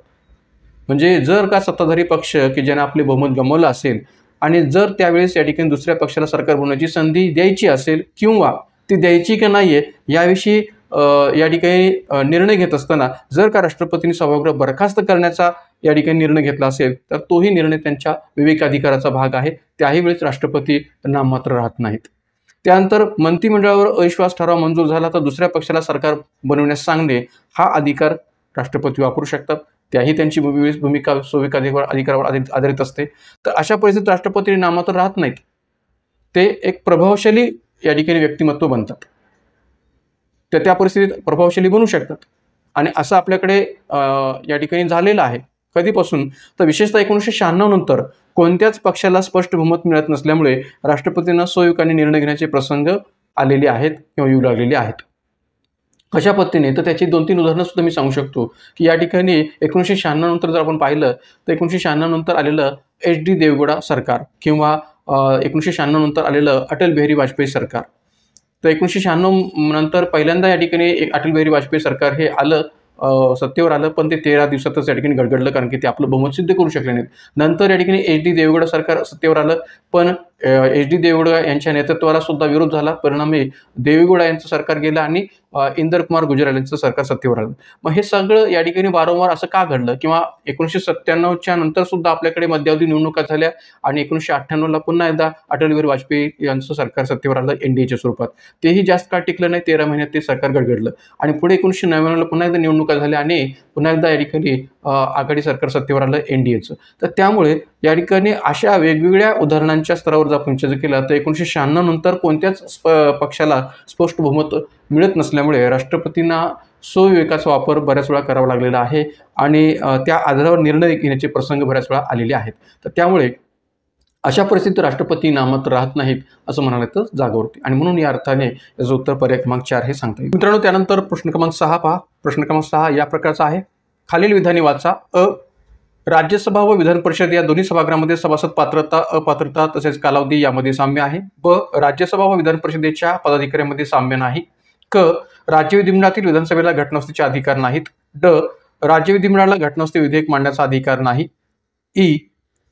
म्हणजे जर का सत्ताधारी पक्ष की ज्याने आपले बहुमत गमावलं असेल आणि जर त्यावेळेस या ठिकाणी दुसऱ्या पक्षाला सरकार बनवण्याची संधी द्यायची असेल किंवा ती द्यायची की नाही आहे याविषयी या ठिकाणी निर्णय घेत असताना जर का राष्ट्रपतींनी सभागृह बरखास्त करण्याचा या ठिकाणी निर्णय घेतला असेल तर तोही निर्णय त्यांच्या विवेकाधिकाराचा भाग आहे. त्याही वेळेस राष्ट्रपती नाममात्र राहत नाहीत. त्यानंतर मंत्रिमंडळावर अविश्वास ठराव मंजूर झाला तर दुसऱ्या पक्षाला सरकार बनवण्यास सांगणे हा अधिकार राष्ट्रपती वापरू शकतात. त्याही त्यांची भूमिका स्वविवेकाधिकारावर आधारित असते. तर अशा परिस्थितीत राष्ट्रपती नाममात्र राहत नाहीत. ते एक प्रभावशाली या ठिकाणी व्यक्तिमत्व बनतात. त्या परिस्थितीत प्रभावशाली बनू शकतात. आणि असं आपल्याकडे या ठिकाणी झालेलं आहे. कधीपासून? तर विशेषतः 1996 नंतर कोणत्याच पक्षाला स्पष्ट बहुमत मिळत नसल्यामुळे राष्ट्रपतींना स्वविवेकाने निर्णय घेण्याचे प्रसंग आलेले आहेत किंवा येऊ लागलेले आहेत. कशा पद्धतीने? तर त्याची 2-3 उदाहरणं सुद्धा मी सांगू शकतो, की या ठिकाणी 1996 नंतर जर आपण पाहिलं तर 1996 नंतर आलेलं HD देवेगौडा सरकार किंवा 1996 नंतर आलेलं अटल बिहारी वाजपेयी सरकार. तर 1996 नंतर पहिल्यांदा या ठिकाणी अटल बिहारी वाजपेयी सरकार हे आलं, सत्तेवर आलं, पण ते 13 दिवसातच या ठिकाणी गडगडलं, कारण की ते आपलं बहुमत सिद्ध करू शकले नाहीत. नंतर या ठिकाणी HD देवेगौडा सरकार सत्तेवर आलं, पण HD देवेगौडा यांच्या नेतृत्वाला सुद्धा विरोध झाला. परिणामी देवेगौडा यांचं सरकार गेलं आणि इंदर कुमार गुजराल यांचं सरकार सत्तेवर आलं. मग हे सगळं या ठिकाणी वारंवार असं का घडलं? किंवा 1997च्या नंतर सुद्धा आपल्याकडे मध्यावधी निवडणुका झाल्या आणि 1998ला पुन्हा एकदा अटल बिहारी वाजपेयी यांचं सरकार सत्तेवर आलं NDAच्या स्वरूपात. तेही जास्त काळ टिकलं नाही, 13 महिन्यात ते सरकार गडगडलं आणि पुढे 1999ला पुन्हा एकदा निवडणुका झाल्या आणि पुन्हा एकदा या ठिकाणी आघाडी सरकार सत्तेवर आलं NDAचं. तर त्यामुळे या ठिकाणी अशा वेगवेगळ्या उदाहरणांच्या स्तरावर जर आपण विचार केला तर 1996 नंतर कोणत्याच पक्षाला स्पष्ट बहुमत मिळत नसल्यामुळे राष्ट्रपतींना स्वविवेकाचा वापर बऱ्याच वेळा करावा लागलेला आहे आणि त्या आधारावर निर्णय घेण्याचे प्रसंग बऱ्याच वेळा आलेले आहेत. तर त्यामुळे अशा परिस्थितीत राष्ट्रपती नामत राहत नाहीत असं म्हणाले तर जागेवरती, आणि म्हणून या अर्थाने याचं उत्तर पर्याय क्रमांक 4 हे सांगता येईल. मित्रांनो, त्यानंतर प्रश्न क्रमांक 6 पहा. प्रश्न क्रमांक 6 या प्रकारचा आहे. खालील विधाने वाचा. राज्यसभा व विधान परिषद या दोन्ही सभागृहामध्ये सभासद पात्रता, अपात्रता तसेच कालावधी यामध्ये साम्य आहे. राज्यसभा व विधान परिषदेच्या पदाधिकाऱ्यांमध्ये साम्य नाही. राज्य विधिमंडळातील विधानसभेला घटनास्थीचे अधिकार नाहीत. राज्य विधिमंडळाला घटनास्थी विधेयक मांडण्याचा अधिकार नाही.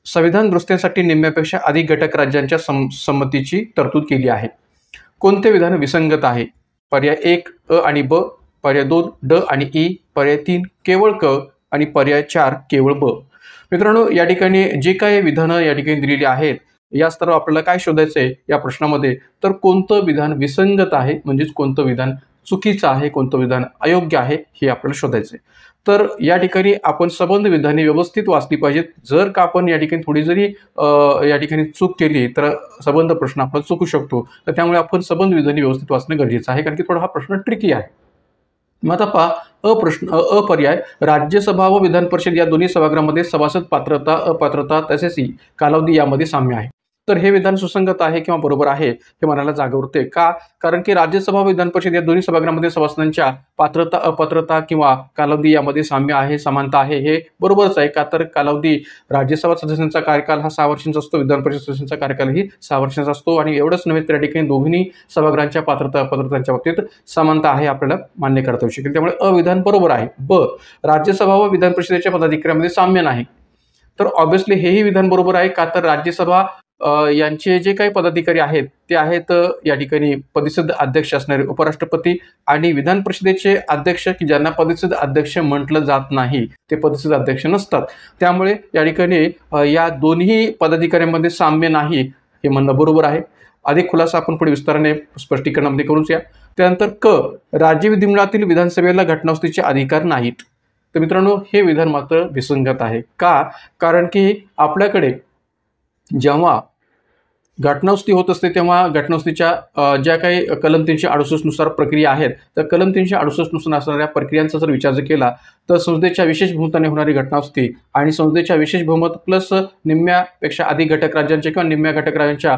संविधान दुरुस्तीसाठी निम्म्यापेक्षा अधिक घटक राज्यांच्या संमतीची तरतूद केली आहे. कोणते विधान विसंगत आहे? पर्याय 1 अ आणि ब, पर्याय 2 ड आणि ई, पर्याय 3 केवळ क आणि पर्याय 4 केवळ ब. मित्रांनो, या ठिकाणी जे काही विधानं या ठिकाणी दिलेली आहेत या स्तरावर आपल्याला काय शोधायचं आहे या प्रश्नामध्ये? तर कोणतं विधान विसंगत आहे, म्हणजेच कोणतं विधान चुकीचं आहे, कोणतं विधान अयोग्य आहे हे आपल्याला शोधायचं आहे. तर या ठिकाणी आपण संबंध विधाने व्यवस्थित वाचली पाहिजेत. जर का आपण या ठिकाणी थोडी जरी या ठिकाणी चूक केली तर संबंध प्रश्न आपला चुकू शकतो. तर त्यामुळे आपण संबंध विधाने व्यवस्थित वाचणं गरजेचं आहे, कारण की थोडा हा प्रश्न ट्रिकी आहे. मग आता पहा, अ पर्याय. राज्यसभा व विधान परिषद या दोन्ही सभागृहामध्ये सभासद पात्रता, अपात्रता तसेच कालावधी यामध्ये साम्य आहे. तर हे विधान सुसंगत आहे किंवा बरोबर आहे हे म्हणायला जागा उरते. का? कारण की राज्यसभा व विधान परिषद या दोन्ही सभागृहामध्ये सभासदांच्या पात्रता, अपात्रता किंवा कालावधी यामध्ये साम्य आहे, समानता आहे, हे बरोबरच आहे. का? तर कालावधी राज्यसभा सदस्यांचा कार्यकाल हा 6 वर्षांचा असतो, विधान परिषद सदस्यांचा कार्यकालही 6 वर्षांचा असतो. आणि एवढंच नव्हे तर या ठिकाणी दोन्ही सभागृहांच्या पात्रता, अपात्रतांच्या बाबतीत समानता आहे आपल्याला मान्य करता येऊ शकेल. त्यामुळे अविधान बरोबर आहे. राज्यसभा व विधान परिषदेच्या पदाधिकाऱ्यांमध्ये साम्य नाही. तर ऑब्व्हियसली हेही विधान बरोबर आहे. का? तर राज्यसभा यांचे जे काही पदाधिकारी आहेत ते आहेत या ठिकाणी पदसिद्ध अध्यक्ष असणारे उपराष्ट्रपती, आणि विधान परिषदेचे अध्यक्ष की ज्यांना पदसिद्ध अध्यक्ष म्हटलं जात नाही ते पदसिद्ध अध्यक्ष नसतात. त्यामुळे या ठिकाणी या दोन्ही पदाधिकाऱ्यांमध्ये साम्य नाही हे म्हणणं बरोबर आहे. अधिक खुलासा आपण पुढे विस्ताराने स्पष्टीकरणामध्ये करूया. त्यानंतर राज्य विधिमंडळातील विधानसभेला घटनास्थीचे अधिकार नाहीत. तर मित्रांनो, हे विधान मात्र विसंगत आहे. का? कारण की आपल्याकडे जेव्हा घटनास्थी होत असते तेव्हा घटनास्थीच्या ज्या काही कलम 368 नुसार प्रक्रिया आहेत, तर कलम 368 नुसार असणाऱ्या प्रक्रियांचा जर विचार केला तर संसदेच्या विशेष बहुमताने होणारी घटनास्थी आणि संसदेच्या विशेष बहुमत प्लस निम्म्यापेक्षा अधिक घटक राज्यांच्या किंवा निम्म्या घटक राज्यांच्या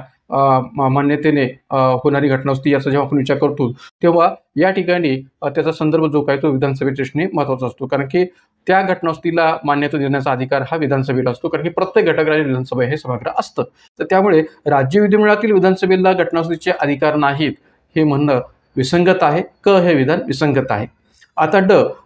मान्यतेने होणारी घटनास्थी याचा जेव्हा आपण विचार करतो तेव्हा या ठिकाणी त्याचा संदर्भ जो काय तो विधानसभेच्या दृष्टीने महत्त्वाचा असतो. कारण की त्या घटनास्थीला मान्यता देण्याचा अधिकार हा विधानसभेला असतो, कारण की प्रत्येक घटक राज्य विधानसभा हे सभागृह असतं. तर त्यामुळे राज्य विधिमंडळातील विधानसभेला घटनास्थीचे अधिकार नाहीत हे म्हणणं विसंगत आहे. हे विधान विसंगत आहे. आता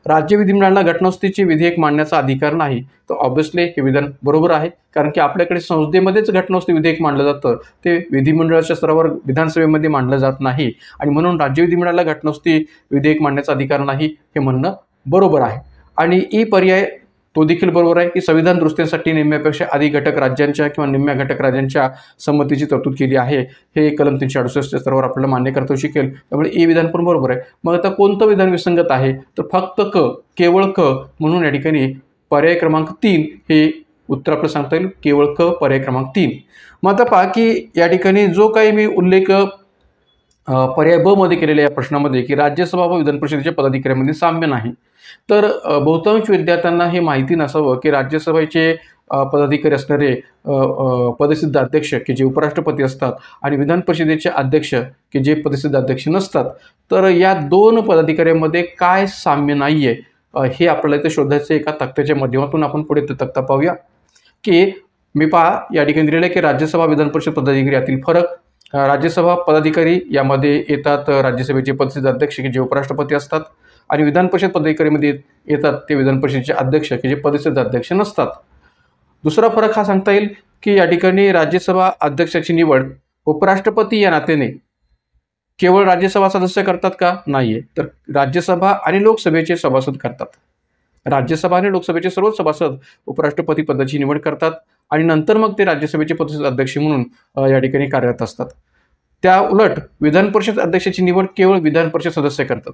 राज्य विधिमंडळाला घटनास्थीचे विधेयक मांडण्याचा अधिकार नाही. तर ऑब्व्हियसली हे विधान बरोबर आहे, कारण की आपल्याकडे संसदेमध्येच घटनास्थी विधेयक मांडलं जातं, ते विधिमंडळाच्या स्तरावर विधानसभेमध्ये मांडलं जात नाही, आणि म्हणून राज्य विधिमंडळाला घटनास्थी विधेयक मांडण्याचा अधिकार नाही हे म्हणणं बरोबर आहे. आणि ई पर्याय तो देखील बरोबर आहे की संविधान दुरुस्तीसाठी निम्म्यापेक्षा अधिक घटक राज्यांच्या किंवा निम्म्या घटक राज्यांच्या संमतीची तरतूद केली आहे, हे कलम 368 स्तरावर आपल्याला मान्य करता येऊ शकेल. त्यामुळे ई विधान पण बरोबर आहे. मग आता कोणतं विधान विसंगत आहे? तर फक्त केवळ म्हणून या ठिकाणी पर्याय क्रमांक 3 हे उत्तर आपल्याला सांगता येईल. केवळ पर्याय क्रमांक 3. मग आता पहा की या ठिकाणी जो काही मी उल्लेख पर्याय ब मध्ये केलेल्या या प्रश्नामध्ये की राज्यसभा व विधान परिषदेच्या पदाधिकाऱ्यांमध्ये साम्य नाही. तर बहुतांश विद्यार्थ्यांना हे माहिती नसावं की राज्यसभेचे पदाधिकारी असणारे पदसिद्ध अध्यक्ष की जे उपराष्ट्रपती असतात आणि विधान परिषदेचे अध्यक्ष की जे पदसिद्ध अध्यक्ष नसतात. तर या दोन पदाधिकाऱ्यांमध्ये काय साम्य नाही आहे हे आपल्याला इथे शोधायचं. एका तक्त्याच्या माध्यमातून आपण पुढे ते तक्ता पाहूया की मी पहा या ठिकाणी दिलेलं आहे की राज्यसभा विधान परिषद पदाधिकारी यातील फरक. राज्यसभा पदाधिकारी यामध्ये येतात राज्यसभेचे पदसिद्ध अध्यक्ष की जे उपराष्ट्रपती असतात आणि विधान परिषद पदाधिकारीमध्ये येतात ते विधान परिषदेचे अध्यक्ष की जे पदसिद्ध अध्यक्ष नसतात. दुसरा फरक हा सांगता येईल की या ठिकाणी राज्यसभा अध्यक्षाची निवड उपराष्ट्रपती या नात्याने केवळ राज्यसभा सदस्य करतात का? नाहीये, तर राज्यसभा आणि लोकसभेचे सभासद करतात. राज्यसभा आणि लोकसभेचे सर्व सभासद उपराष्ट्रपती पदाची निवड करतात आणि नंतर मग ते राज्यसभेचे पदसिद्ध अध्यक्ष म्हणून या ठिकाणी कार्यरत असतात. त्या उलट विधान परिषद अध्यक्षाची निवड केवळ विधान परिषद सदस्य करतात.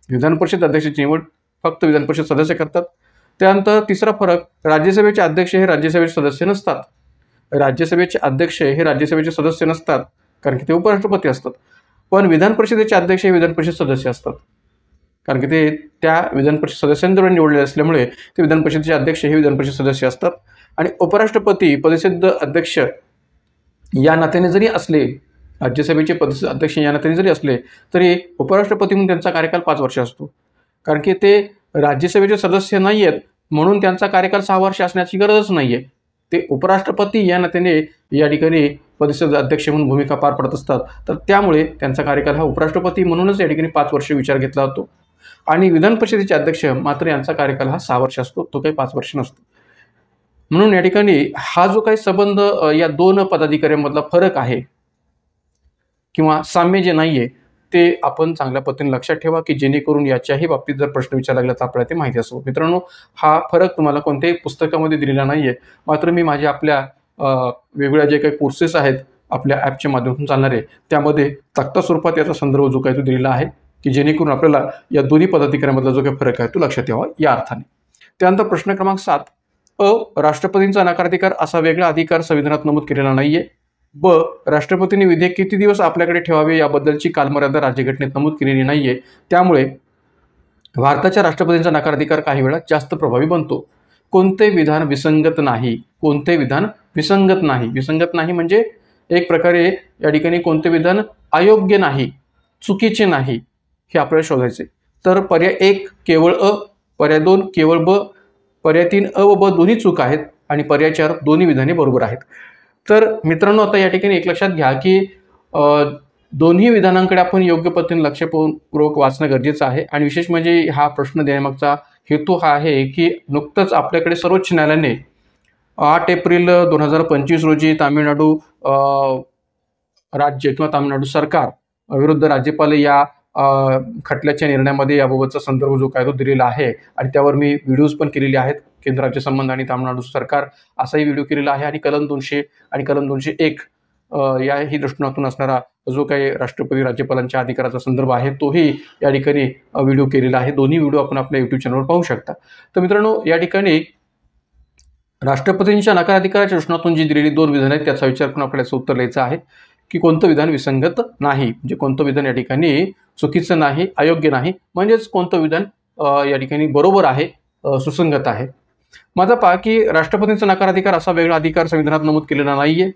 विधान परिषद अध्यक्षाची निवड फक्त विधान परिषद सदस्य करतात. त्यानंतर तिसरा फरक, राज्यसभेचे अध्यक्ष हे राज्यसभेचे सदस्य नसतात. राज्यसभेचे अध्यक्ष हे राज्यसभेचे सदस्य नसतात कारण की ते उपराष्ट्रपती असतात. पण विधान परिषदेचे अध्यक्ष हे विधान परिषद सदस्य असतात कारण की ते त्या विधान परिषद सदस्यांद्वारे निवडलेले असल्यामुळे ते विधान परिषदेचे अध्यक्ष हे विधान परिषद सदस्य असतात. आणि उपराष्ट्रपती पदसिद्ध अध्यक्ष या नात्याने जरी असले, राज्यसभेचे पदसिद्ध अध्यक्ष या नात्याने जरी असले तरी उपराष्ट्रपती म्हणून त्यांचा कार्यकाल 5 वर्ष असतो कारण की ते राज्यसभेचे सदस्य नाही आहेत म्हणून त्यांचा कार्यकाल 6 वर्ष असण्याची गरजच नाही आहे. ते उपराष्ट्रपती या नात्याने या ठिकाणी पदसिद्ध अध्यक्ष म्हणून भूमिका पार पडत असतात. तर त्यामुळे त्यांचा कार्यकाल हा उपराष्ट्रपती म्हणूनच या ठिकाणी 5 वर्ष विचार घेतला जातो. आणि विधान परिषदेचे अध्यक्ष मात्र यांचा कार्यकाल हा 6 वर्ष असतो, तो काही 5 वर्ष नसतो. म्हणून या ठिकाणी हा जो काही संबंध या दोन पदाधिकाऱ्यांमधला फरक आहे किंवा साम्य जे नाहीये ते आपण चांगल्या पद्धतीने लक्षात ठेवा की जेणेकरून याच्याही बाबतीत जर प्रश्न विचारला लागला तर आपल्याला ते माहिती असो. मित्रांनो, हा फरक तुम्हाला कोणत्याही पुस्तकामध्ये दिलेला नाहीये, मात्र मी माझ्या आपल्या वेगवेगळ्या जे काही कोर्सेस आहेत आपल्या ॲपच्या माध्यमातून चालणारे त्यामध्ये तक्ता स्वरूपात याचा संदर्भ जो काही तो दिलेला आहे की जेणेकरून आपल्याला या दोन्ही पदाधिकाऱ्यांमधला जो काही फरक आहे तो लक्षात यावा या अर्थाने. त्यानंतर प्रश्न क्रमांक 7, राष्ट्रपतींचा नकाराधिकार असा वेगळा अधिकार संविधानात नमूद केलेला नाहीये. ब, राष्ट्रपतींनी विधेयक किती दिवस आपल्याकडे ठेवावे याबद्दलची कालमर्यादा राज्यघटनेत नमूद केलेली नाहीये. त्यामुळे भारताच्या राष्ट्रपतींचा नकाराधिकार काही वेळा जास्त प्रभावी बनतो. कोणते विधान विसंगत नाही? कोणते विधान विसंगत नाही? विसंगत नाही म्हणजे एक प्रकारे या ठिकाणी कोणते विधान अयोग्य नाही, चुकीचे नाही हे आपल्याला शोधायचे. तर पर्याय 1 केवळ अ, पर्याय 2 केवळ ब, पर्याय 3 अ व ब दोन्ही चूक आहेत आणि पर्याय 4 दोन्ही विधाने बरोबर आहेत. तर मित्रांनो, आता या ठिकाणी एक लक्षात घ्या की दोन्ही विधानांकडे आपण योग्य पद्धतीने लक्षपूर्वक वाचणं गरजेचं आहे. आणि विशेष म्हणजे हा प्रश्न देण्यामागचा हेतू हा आहे की नुकतंच आपल्याकडे सर्वोच्च न्यायालयाने 8 एप्रिल 2025 रोजी तामिळनाडू राज्य किंवा तामिळनाडू सरकार विरुद्ध राज्यपाल या खटल्याच्या निर्णयामध्ये याबाबतचा संदर्भ जो काय तो दिलेला आहे आणि त्यावर मी व्हिडिओज पण केलेले आहेत. केंद्र राज्य संबंध आणि तामिळनाडू सरकार असाही व्हिडिओ केलेला आहे आणि कलम 200 आणि कलम 201 याही दृष्टिकोनातून असणारा जो काही राष्ट्रपती राज्यपालांच्या अधिकाराचा संदर्भ आहे तोही या ठिकाणी व्हिडिओ केलेला आहे. दोन्ही व्हिडिओ आपण आपल्या यूट्यूब चॅनलवर पाहू शकता. तर मित्रांनो, या ठिकाणी राष्ट्रपतींच्या नकाराधिकाराच्या दृष्टिकोनातून जी दिलेली 2 विधानं आहेत त्याचा विचार करून आपल्याला उत्तर लिहायचं आहे की कोणतं विधान विसंगत नाही, म्हणजे कोणतं विधान या ठिकाणी चुकीचं नाही, अयोग्य नाही, म्हणजेच कोणतं विधान या ठिकाणी बरोबर आहे, सुसंगत आहे. माझा पहा की राष्ट्रपतींचा नकाराधिकार असा वेगळा अधिकार संविधानात नमूद केलेला नाहीये.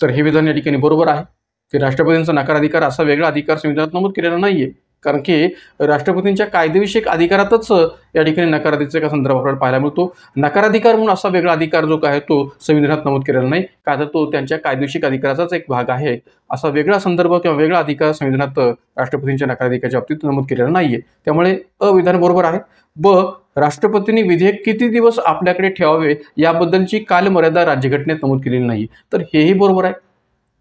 तर हे विधान या ठिकाणी बरोबर आहे की राष्ट्रपतींचा नकाराधिकार असा वेगळा अधिकार संविधानात नमूद केलेला नाहीये कारण की राष्ट्रपतींच्या कायदेविषयक अधिकारातच या ठिकाणी नकाराधिकाराचा संदर्भ आपल्याला पाहायला मिळतो. नकाराधिकार म्हणून असा वेगळा अधिकार जो काय तो संविधानात नमूद केलेला नाही, का तर तो त्यांच्या कायदेविषयक अधिकाराचाच एक भाग आहे. असा वेगळा संदर्भ किंवा वेगळा अधिकार संविधानात राष्ट्रपतींच्या नकाराधिकाराच्या बाबतीत नमूद केलेला नाहीये. त्यामुळे अ विधान बरोबर आहे. ब, राष्ट्रपतींनी विधेयक किती दिवस आपल्याकडे ठेवावे याबद्दलची कालमर्यादा राज्यघटनेत नमूद केलेली नाही, तर हेही बरोबर आहे.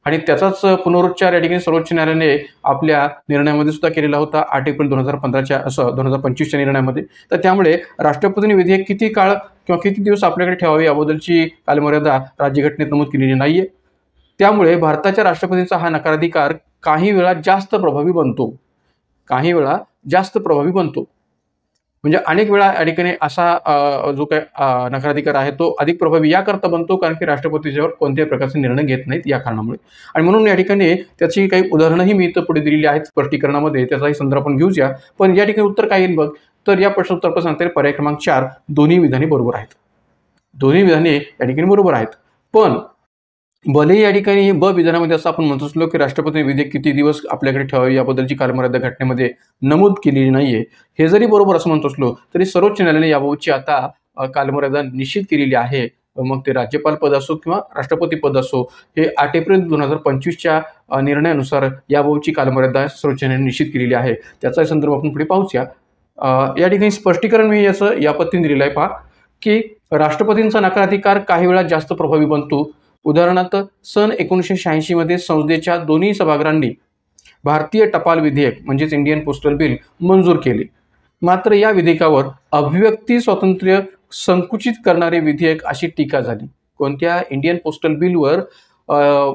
आणि त्याचाच पुनरुच्चार या ठिकाणी सर्वोच्च न्यायालयाने आपल्या निर्णयामध्ये सुद्धा केलेला होता 8 एप्रिल 2025च्या निर्णयामध्ये. तर त्यामुळे राष्ट्रपतींनी विधेयक किती काळ किंवा किती दिवस आपल्याकडे ठेवावे याबद्दलची कालमर्यादा राज्यघटनेत नमूद केलेली नाहीये. त्यामुळे भारताच्या राष्ट्रपतींचा हा नकाराधिकार काही वेळा जास्त प्रभावी बनतो, काही वेळा जास्त प्रभावी बनतो. म्हणजे अनेक वेळा या ठिकाणी असा जो काही नकाराधिकार आहे तो अधिक प्रभावी याकरता बनतो कारण की राष्ट्रपतीच्यावर कोणत्याही प्रकारचे निर्णय घेत नाहीत या कारणामुळे. आणि म्हणून या ठिकाणी त्याची काही उदाहरणंही मी इथं पुढे दिलेली आहेत स्पष्टीकरणामध्ये, त्याचाही संदर्भ आपण घेऊया. पण या ठिकाणी उत्तर काय येईल बघ, तर या प्रश्नाचं उत्तर सांगता येईल पर्याय क्रमांक 4 दोन्ही विधाने बरोबर आहेत. दोन्ही विधाने या ठिकाणी बरोबर आहेत. पण भलेही या ठिकाणी ब विधानामध्ये असं आपण म्हणत असलो की राष्ट्रपती विधेयक किती दिवस आपल्याकडे ठेवावे याबद्दलची कालमर्यादा घटनेमध्ये नमूद केलेली नाहीये, हे जरी बरोबर असं म्हणत असलो तरी सर्वोच्च न्यायालयाने याबाबतची आता कालमर्यादा निश्चित केलेली आहे. मग ते राज्यपाल पद असो किंवा राष्ट्रपती पद असो, हे 8 एप्रिल 2025च्या निर्णयानुसार याबाबतची कालमर्यादा सर्वोच्च न्यायालयाने निश्चित केलेली आहे. त्याचा संदर्भ आपण पुढे पाहूया. या ठिकाणी स्पष्टीकरण मी याचं या पद्धतीने दिलेलं आहे पहा, की राष्ट्रपतींचा नकाराधिकार काही वेळा जास्त प्रभावी बनतो. उदाहरणार्थ सन 1986 मध्ये संसदेच्या दोन्ही सभागृहांनी भारतीय टपाल विधेयक म्हणजेच इंडियन पोस्टल बिल मंजूर केले. मात्र या विधेयकावर अभिव्यक्ती स्वातंत्र्य संकुचित करणारे विधेयक अशी टीका झाली. कोणत्या इंडियन पोस्टल बिलवर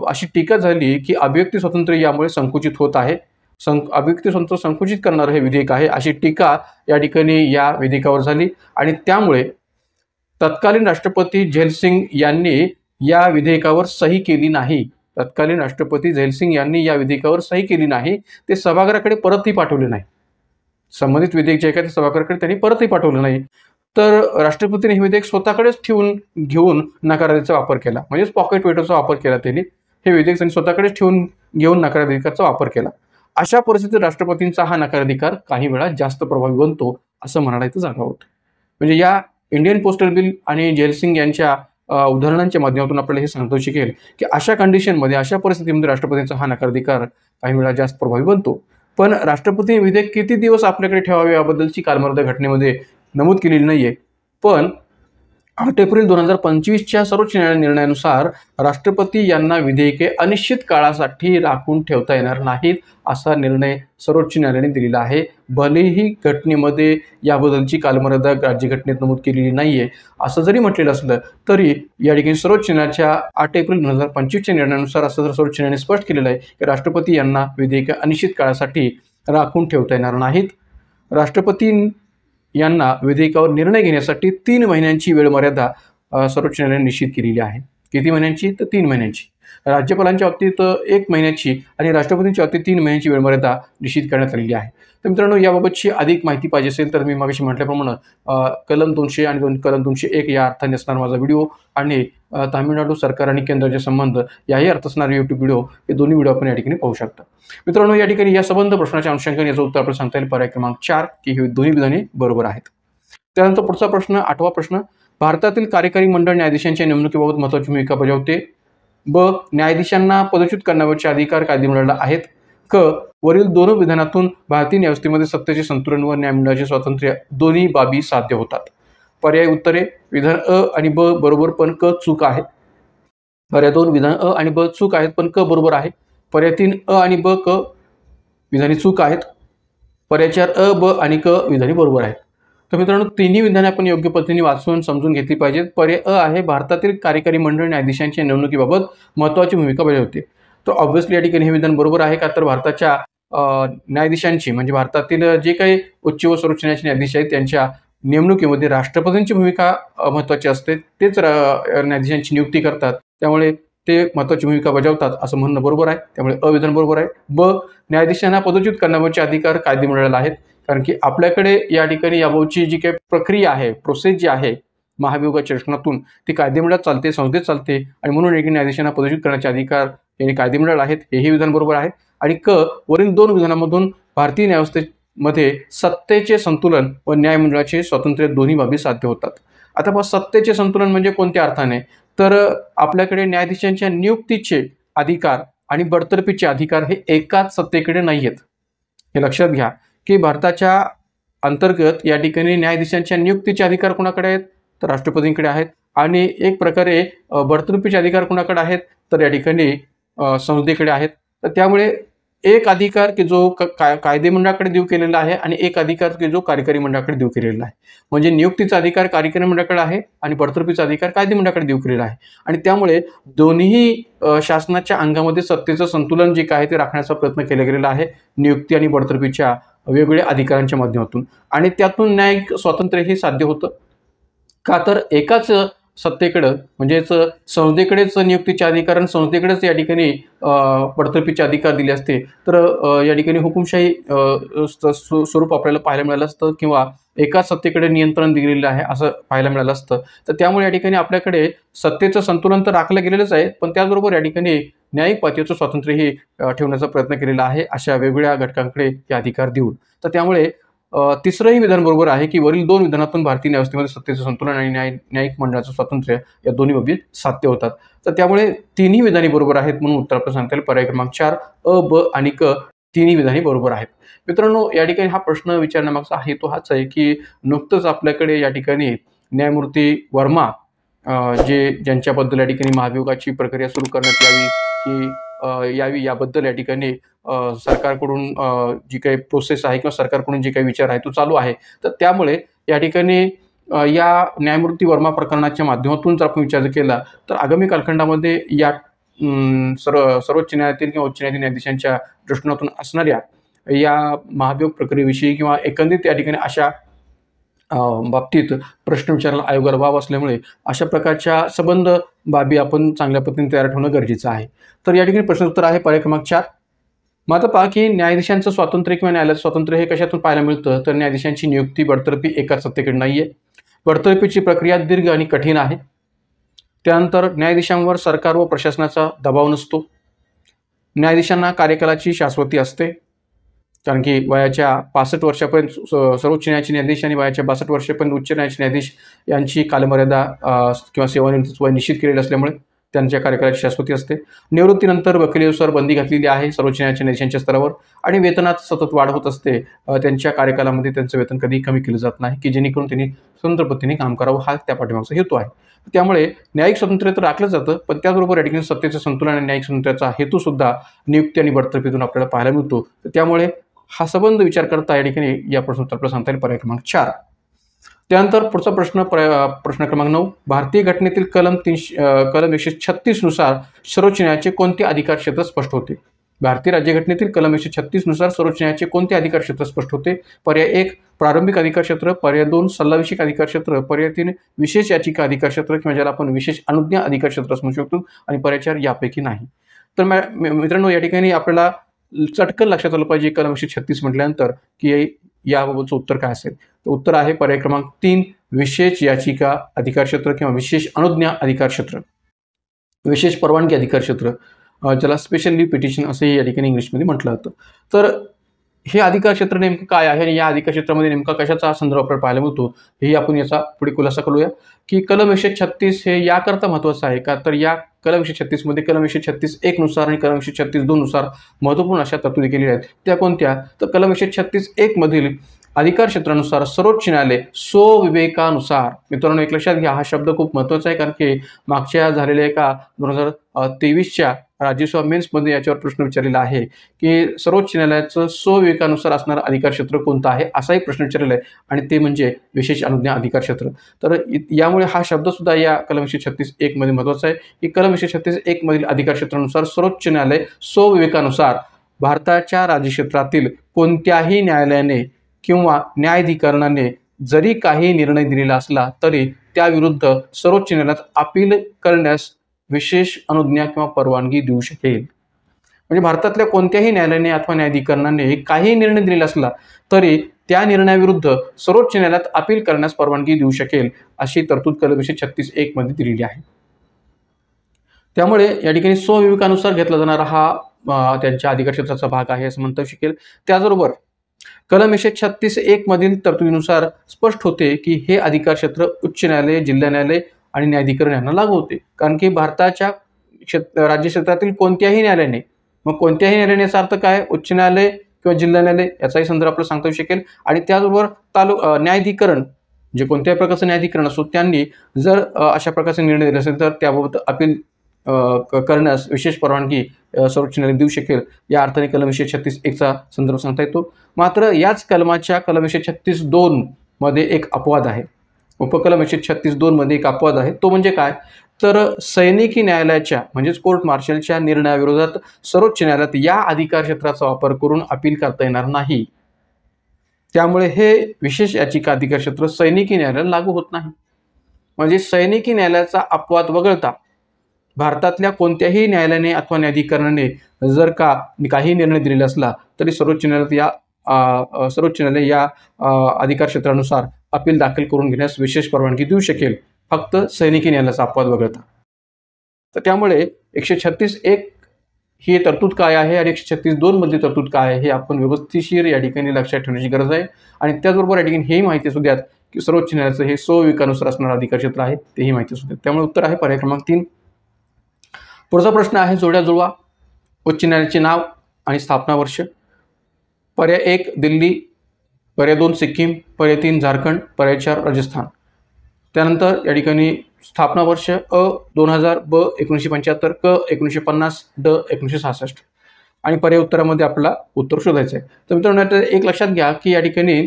अशी टीका झाली की अभिव्यक्ती स्वातंत्र्य यामुळे संकुचित होत आहे, अभिव्यक्ती स्वातंत्र्य संकुचित करणारं हे विधेयक आहे अशी टीका या ठिकाणी या विधेयकावर झाली. आणि त्यामुळे तत्कालीन राष्ट्रपती झैल यांनी या विधेयकावर सही केली नाही. तत्कालीन राष्ट्रपती झैल यांनी या विधेयकावर सही केली नाही. ते सभागृहाकडे परतही पाठवले नाही. संबंधित विधेयक जे आहे ते सभागृहाकडे त्यांनी परतही पाठवलं नाही. तर राष्ट्रपतीने हे विधेयक स्वतःकडेच घेऊन नकाराधिकारचा वापर केला, म्हणजेच पॉकेट वेटोचा वापर केला. त्यांनी हे विधेयक त्यांनी स्वतःकडेच घेऊन नकाराधिकारचा वापर केला. अशा परिस्थितीत राष्ट्रपतींचा हा नकाराधिकार काही वेळा जास्त प्रभावी बनतो असं म्हणायला इथं जागा होतं. म्हणजे या इंडियन पोस्टल बिल आणि झैल यांच्या उदाहरणांच्या माध्यमातून आपल्याला हे सांगता शकेल की अशा कंडिशनमध्ये, अशा परिस्थितीमध्ये राष्ट्रपतींचा हा नकाराधिकार काही वेळा जास्त प्रभावी बनतो. पण राष्ट्रपती विधेयक किती दिवस आपल्याकडे ठेवावे याबद्दलची कालमर्यादा घटनेमध्ये नमूद केलेली नाहीये. पण 8 एप्रिल 2025च्या सर्वोच्च न्यायालय निर्णयानुसार राष्ट्रपती यांना विधेयके अनिश्चित काळासाठी राखून ठेवता येणार नाहीत असा निर्णय सर्वोच्च न्यायालयाने दिलेला आहे. भलेही घटनेमध्ये याबद्दलची कालमर्यादा राज्यघटनेत नमूद केलेली नाहीये असं जरी म्हटलेलं असलं तरी या ठिकाणी सर्वोच्च न्यायालयाच्या 8 एप्रिल 2025च्या निर्णयानुसार असं जर सर्वोच्च न्यायालयाने स्पष्ट केलेलं आहे की राष्ट्रपती यांना विधेयके अनिश्चित काळासाठी राखून ठेवता येणार नाहीत. राष्ट्रपती यांना विधेयकावर निर्णय घेण्यासाठी 3 महिन्यांची वेळमर्यादा सर्वोच्च न्यायालयाने निश्चित केलेली आहे. किती महिन्यांची? तर 3 महिन्यांची. राज्यपालांच्या बाबतीत 1 महिन्याची आणि राष्ट्रपतींच्या बाबतीत 3 महिन्यांची वेळमर्यादा निश्चित करण्यात आलेली आहे. तर मित्रांनो, याबाबतची अधिक माहिती पाहिजे असेल तर मी मागाशी म्हटल्याप्रमाणे कलम 200 आणि कलम 201 या अर्थाने असणार माझा व्हिडिओ आणि तामिळनाडू सरकार आणि केंद्राचे संबंध याही अर्थ असणारे यूट्यूब व्हिडिओ, हे दोन्ही व्हिडिओ आपण या ठिकाणी पाहू शकता. मित्रांनो, या ठिकाणी या संबंध प्रश्नाच्या अनुषंगाने याचं उत्तर आपण सांगता येईल पर्याय क्रमांक 4 की ही दोन्ही विधाने बरोबर आहेत. त्यानंतर पुढचा प्रश्न, 8वा प्रश्न, भारतातील कार्यकारी मंडळ न्यायाधीशांच्या नेमणुकीबाबत महत्त्वाची भूमिका बजावते. ब. न्यायाधीशांना पदच्युत करण्यावरचे अधिकार कायदेमंडळाला आहेत. क. वरील दोन विधानातून भारतीय न्यायव्यवस्थेमध्ये सत्तेचे संतुलन व न्यायमंडळाचे स्वातंत्र्य दोन्ही बाबी साध्य होतात. पर्याय उत्तरे, विधान अ आणि ब बरोबर पण क चूक आहे. पर्याय 2, विधान अ आणि ब चूक आहेत पण क बरोबर आहे. पर्याय 3, अ आणि ब क विधाने चूक आहेत. पर्याय 4, अ ब आणि क विधाने बरोबर आहेत. तर मित्रांनो, तिन्ही विधाने आपण योग्य पद्धतीने वाचून समजून घेतली पाहिजेत. पर्याय अ आहे, भारतातील कार्यकारी मंडळ न्यायाधीशांच्या नेमणुकीबाबत महत्त्वाची भूमिका बजावते. तर ऑब्व्हियसली या ठिकाणी हे विधान बरोबर आहे का, तर भारताच्या न्यायाधीशांची म्हणजे भारतातील जे काही उच्च व सर्वोच्च न्यायालयाचे न्यायाधीश आहेत त्यांच्या नेमणुकीमध्ये राष्ट्रपतींची भूमिका महत्त्वाची असते. तेच न्यायाधीशांची नियुक्ती करतात, त्यामुळे ते महत्त्वाची भूमिका बजावतात असं म्हणणं बरोबर आहे. त्यामुळे अ विधान बरोबर आहे. ब. न्यायाधीशांना पदच्युत करण्याबाबतचे अधिकार कायदेमंडळाला आहेत. कारण की आपल्याकडे या ठिकाणी याबाबतची जी काही प्रक्रिया आहे, प्रोसेस जी आहे महाभियोगाच्या रचनातून, ती कायदेमंडळात चालते, संसदेत चालते आणि म्हणून न्यायाधीशांना पदच्युत करण्याचे अधिकार हे कायदेमंडळ आहेत. हेही विधान बरोबर आहे. आणि क. वरील दोन विधानामधून भारतीय न्यायव्यवस्थेमध्ये सत्तेचे संतुलन व न्यायमंडळाचे स्वातंत्र्य दोन्ही बाबी साध्य होतात. आता मग सत्तेचे संतुलन म्हणजे कोणत्या अर्थाने, तर आपल्याकडे न्यायाधीशांच्या नियुक्तीचे अधिकार आणि बडतर्फीचे अधिकार हे एकाच सत्तेकडे नाही आहेत. हे लक्षात घ्या की भारताच्या अंतर्गत या ठिकाणी न्यायाधीशांच्या नियुक्तीचे अधिकार कोणाकडे आहेत, तर राष्ट्रपतींकडे आहेत. आणि एक प्रकारे बडतर्फीचे अधिकार कोणाकडे आहेत, तर या ठिकाणी संसदेकडे आहेत. तर त्यामुळे एक अधिकार की जो कायदेमंडळाकडे देऊ केलेला आहे आणि एक अधिकार की जो कार्यकारी मंडळाकडे देऊ केलेला आहे. म्हणजे नियुक्तीचा अधिकार कार्यकारी मंडळाकडे आहे आणि बडतर्फीचा अधिकार कायदेमंडळाकडे देऊ केलेला आहे. आणि त्यामुळे दोन्ही शासनाच्या अंगामध्ये सत्तेचं संतुलन जे काय ते राखण्याचा प्रयत्न केला गेलेला आहे नियुक्ती आणि बडतर्फीच्या वेगवेगळ्या अधिकारांच्या माध्यमातून, आणि त्यातून न्यायिक स्वातंत्र्य हे साध्य होतं. का तर एकाच सत्तेकडं म्हणजेच संसदेकडेच नियुक्तीचे अधिकार आणि संसदेकडेच या ठिकाणी बडतर्फीचे अधिकार दिले असते तर या ठिकाणी हुकुमशाही स्वरूप आपल्याला पाहायला मिळालं असतं, किंवा एकाच सत्तेकडे नियंत्रण दिलेलं आहे असं पाहायला मिळालं असतं. तर त्यामुळे या ठिकाणी आपल्याकडे सत्तेचं संतुलन तर राखलं गेलेलंच आहे, पण त्याचबरोबर या ठिकाणी न्यायिक पातळीचं स्वातंत्र्यही ठेवण्याचा प्रयत्न केलेला आहे अशा वेगवेगळ्या घटकांकडे हे अधिकार देऊन. तर त्यामुळे तिसरंही विधान बरोबर आहे की वरील दोन विधानातून भारतीय न्यायव्यवस्थेमध्ये सत्तेचं संतुलन आणि न्यायिक मंडळाचं स्वातंत्र्य या दोन्ही बाबी साध्य होतात. तर त्यामुळे तिन्ही विधाने बरोबर आहेत, म्हणून उत्तर आपल्याला सांगता येईल पर्याय क्रमांक 4 अ, ब आणि क तिन्ही विधाने बरोबर आहेत. मित्रांनो, या ठिकाणी हा प्रश्न विचारण्यामागचा हेतू हाच आहे की नुकतंच आपल्याकडे या ठिकाणी न्यायमूर्ती वर्मा ज्यांच्याबद्दल या ठिकाणी महाभियोगाची प्रक्रिया सुरू करण्यात यावी यावी याबद्दल या ठिकाणी सरकारकडून जी काही प्रोसेस आहे किंवा सरकारकडून जे काही विचार आहे तो चालू आहे. तर त्यामुळे या ठिकाणी या न्यायमूर्ती वर्मा प्रकरणाच्या माध्यमातून जर आपण विचार केला तर आगामी कालखंडामध्ये या सर्वोच्च न्यायालयातील किंवा उच्च न्यायालयीन न्यायाधीशांच्या दृष्टिकोनातून असणाऱ्या या महाभियोग प्रक्रियेविषयी किंवा एकंदरीत या ठिकाणी अशा बाबतीत प्रश्न विचारायला आयोगाला वाव असल्यामुळे अशा प्रकारच्या संबंध बाबी आपण चांगल्या पद्धतीने तयार ठेवणं गरजेचं आहे. तर या ठिकाणी प्रश्न उत्तर आहे पर्याय क्रमांक 4. मात्र पहा की न्यायाधीशांचं स्वातंत्र्य किंवा न्यायालयाचं स्वातंत्र्य हे कशातून पाहायला मिळतं, तर न्यायाधीशांची नियुक्ती बडतर्फी एकाच सत्तेकडे नाहीये. बडतर्फीची प्रक्रिया दीर्घ आणि कठीण आहे. त्यानंतर न्यायाधीशांवर सरकार व प्रशासनाचा दबाव नसतो. न्यायाधीशांना कार्यकालाची शाश्वती असते, कारण की वयाच्या 65 वर्षापर्यंत सर्वोच्च न्यायालयाचे न्यायाधीश आणि वयाच्या 62 वर्षापर्यंत उच्च न्यायालयाचे न्यायाधीश यांची कालमर्यादा किंवा सेवानिवृत्तीचं वय निश्चित केलेलं असल्यामुळे त्यांच्या कार्यकालाची शाश्वती असते. निवृत्तीनंतर वकिलीनुसार बंदी घातलेली आहे सर्वोच्च न्यायालयाच्या न्यायाधीशांच्या स्तरावर, आणि वेतनात सतत वाढ होत असते. त्यांच्या कार्यकालामध्ये त्यांचं वेतन कधी कमी केलं जात नाही की जेणेकरून त्यांनी स्वतंत्र पद्धतीने काम करावं, हा त्या पाठीमागचा हेतू आहे. त्यामुळे न्यायिक स्वातंत्र्य तर राखलं जातं, पण त्याचबरोबर या ठिकाणी सत्तेचं संतुलन आणि न्यायिक स्वातंत्र्याचा हेतूसुद्धा नियुक्ती आणि बडतर्फीतून आपल्याला पाहायला मिळतो. तर त्यामुळे हा संबंध विचार करता या ठिकाणी या प्रश्नोत्तर आपल्याला सांगता येईल पर्याय क्रमांक 4. त्यानंतर पुढचा प्रश्न क्रमांक 9. भारतीय घटनेतील कलम 136 नुसार सर्वोच्च न्यायालयाचे कोणते अधिकार क्षेत्र स्पष्ट होते? भारतीय राज्यघटनेतील कलम 136 नुसार सर्वोच्च न्यायालयाचे कोणते अधिकार क्षेत्र स्पष्ट होते? पर्याय 1 प्रारंभिक अधिकार क्षेत्र, पर्याय 2 सल्लाविषयक अधिकार क्षेत्र, पर्याय 3 विशेष याचिका अधिकार क्षेत्र किंवा ज्याला आपण विशेष अनुज्ञा अधिकार क्षेत्र म्हणू शकतो, आणि पर्याय 4 यापैकी नाही. तर मित्रांनो, या ठिकाणी आपल्याला चटकन लक्षात आलं पाहिजे कलम 136 म्हटल्यानंतर की याबाबतचं उत्तर काय असेल. तर उत्तर आहे पर्याय क्रमांक 3 विशेष याचिका अधिकार क्षेत्र किंवा विशेष अनुज्ञा अधिकार क्षेत्र, विशेष परवानगी अधिकार क्षेत्र, ज्याला स्पेशल लीव पिटिशन असंही या ठिकाणी इंग्लिशमध्ये म्हटलं जातं. तर हे अधिकार क्षेत्र नेमकं काय आहे आणि या अधिकार क्षेत्रामध्ये नेमका कशाचा संदर्भ आपल्याला पाहायला मिळतो हे आपण याचा पुढे खुलासा करूया. की कलम 136 हे याकरता महत्त्वाचं आहे का, तर या कलम 136 मध्ये कलम 136(1) नुसार आणि कलम 136(2) नुसार महत्त्वपूर्ण अशा तरतुदी केलेल्या आहेत. त्या कोणत्या, तर कलम 136(1) मधील अधिकार क्षेत्रानुसार सर्वोच्च न्यायालय स्वविवेकानुसार, मित्रांनो एक लक्षात घ्या, हा शब्द खूप महत्त्वाचा आहे, कारण की मागच्या झालेल्या एका 2023च्या राज्यसभा मेन्समध्ये याच्यावर प्रश्न विचारलेला आहे की सर्वोच्च न्यायालयाचं स्वविवेकानुसार असणारं अधिकार क्षेत्र कोणतं आहे, असाही प्रश्न विचारलेला आहे, आणि ते म्हणजे विशेष अनुज्ञा अधिकार क्षेत्र. तर यामुळे हा शब्दसुद्धा या कलम 136(1) मध्ये महत्त्वाचा आहे की कलम 136(1) मधील अधिकार क्षेत्रानुसार सर्वोच्च न्यायालय स्वविवेकानुसार भारताच्या राज्यक्षेत्रातील कोणत्याही न्यायालयाने किंवा न्यायाधिकरणाने जरी काही निर्णय दिलेला असला तरी त्याविरुद्ध सर्वोच्च न्यायालयात अपील करण्यास विशेष अनुज्ञा किंवा परवानगी देऊ शकेल. म्हणजे भारतातल्या कोणत्याही न्यायालयाने अथवा न्यायाधिकरणाने काही निर्णय दिलेला असला तरी त्या निर्णयाविरुद्ध सर्वोच्च न्यायालयात अपील करण्यास परवानगी देऊ शकेल, अशी तरतूद कलम 136(1) मध्ये दिलेली आहे. त्यामुळे या ठिकाणी स्वविवेकानुसार घेतला जाणारा हा त्यांच्या अधिकार क्षेत्राचा भाग आहे असं म्हणता शकेल. त्याचबरोबर कलम 136(1) मधील तरतुदीनुसार स्पष्ट होते की हे अधिकार क्षेत्र उच्च न्यायालय, जिल्हा न्यायालय आणि न्यायाधिकरण यांना लागू होते, कारण की भारताच्या राज्य क्षेत्रातील कोणत्याही न्यायालयाने, मग कोणत्याही न्यायालयाने याचा अर्थ काय, उच्च न्यायालय किंवा जिल्हा न्यायालय याचाही संदर्भ आपल्याला सांगता येऊ शकेल. आणि त्याचबरोबर न्यायाधिकरण जे कोणत्याही प्रकारचं न्यायाधिकरण असो त्यांनी जर अशा प्रकारचे निर्णय दिले असेल तर त्याबाबत अपील करण्यास विशेष परवानगी सर्वोच्च न्यायालय देऊ शकेल. या अर्थाने कलम 136(1) संदर्भ सांगता येतो. मात्र याच कलमाच्या कलम 136(2) मध्ये एक अपवाद आहे. उपकलम 136(2) मध्ये एक अपवाद आहे. तो म्हणजे काय, तर सैनिकी न्यायालयाच्या म्हणजेच कोर्ट मार्शलच्या निर्णयाविरोधात सर्वोच्च न्यायालयात या अधिकार क्षेत्राचा वापर करून अपील करता येणार नाही. त्यामुळे हे विशेष याचिका अधिकार क्षेत्र सैनिकी न्यायालयाला लागू होत नाही. म्हणजे सैनिकी न्यायालयाचा अपवाद वगळता भारतातल्या कोणत्याही न्यायालयाने अथवा न्यायाधिकरणाने जर का काही निर्णय दिलेला असला तरी सर्वोच्च न्यायालय या अधिकार क्षेत्रानुसार अपील दाखल करून घेण्यास विशेष परवानगी देऊ शकेल, फक्त सैनिकी न्यायालयाचा अपवाद वगळता. तर त्यामुळे 136(1) ही तरतूद काय आहे आणि 136(2) मधली तरतूद काय आहे हे आपण व्यवस्थितशीर या ठिकाणी लक्षात ठेवण्याची गरज आहे. आणि त्याचबरोबर या ठिकाणी हेही माहिती असू द्यात की सर्वोच्च न्यायालयाचं हे स्वविवेकानुसार असणारं अधिकार क्षेत्र आहे, तेही माहिती असू द्यात. त्यामुळे उत्तर आहे पर्याय क्रमांक 3. पुढचा प्रश्न आहे जोड्या जुळवा उच्च न्यायालयाचे नाव आणि स्थापना वर्ष. पर्याय 1 दिल्ली, पर्याय 2 सिक्कीम, पर्याय 3 झारखंड, पर्याय 4 राजस्थान. त्यानंतर या ठिकाणी स्थापना वर्ष अ 2000, ब 1975, क 1950, ड 1966 आणि पर्याय उत्तरामध्ये आपल्याला उत्तर शोधायचं आहे. तर मित्रांनो एक लक्षात घ्या की या ठिकाणी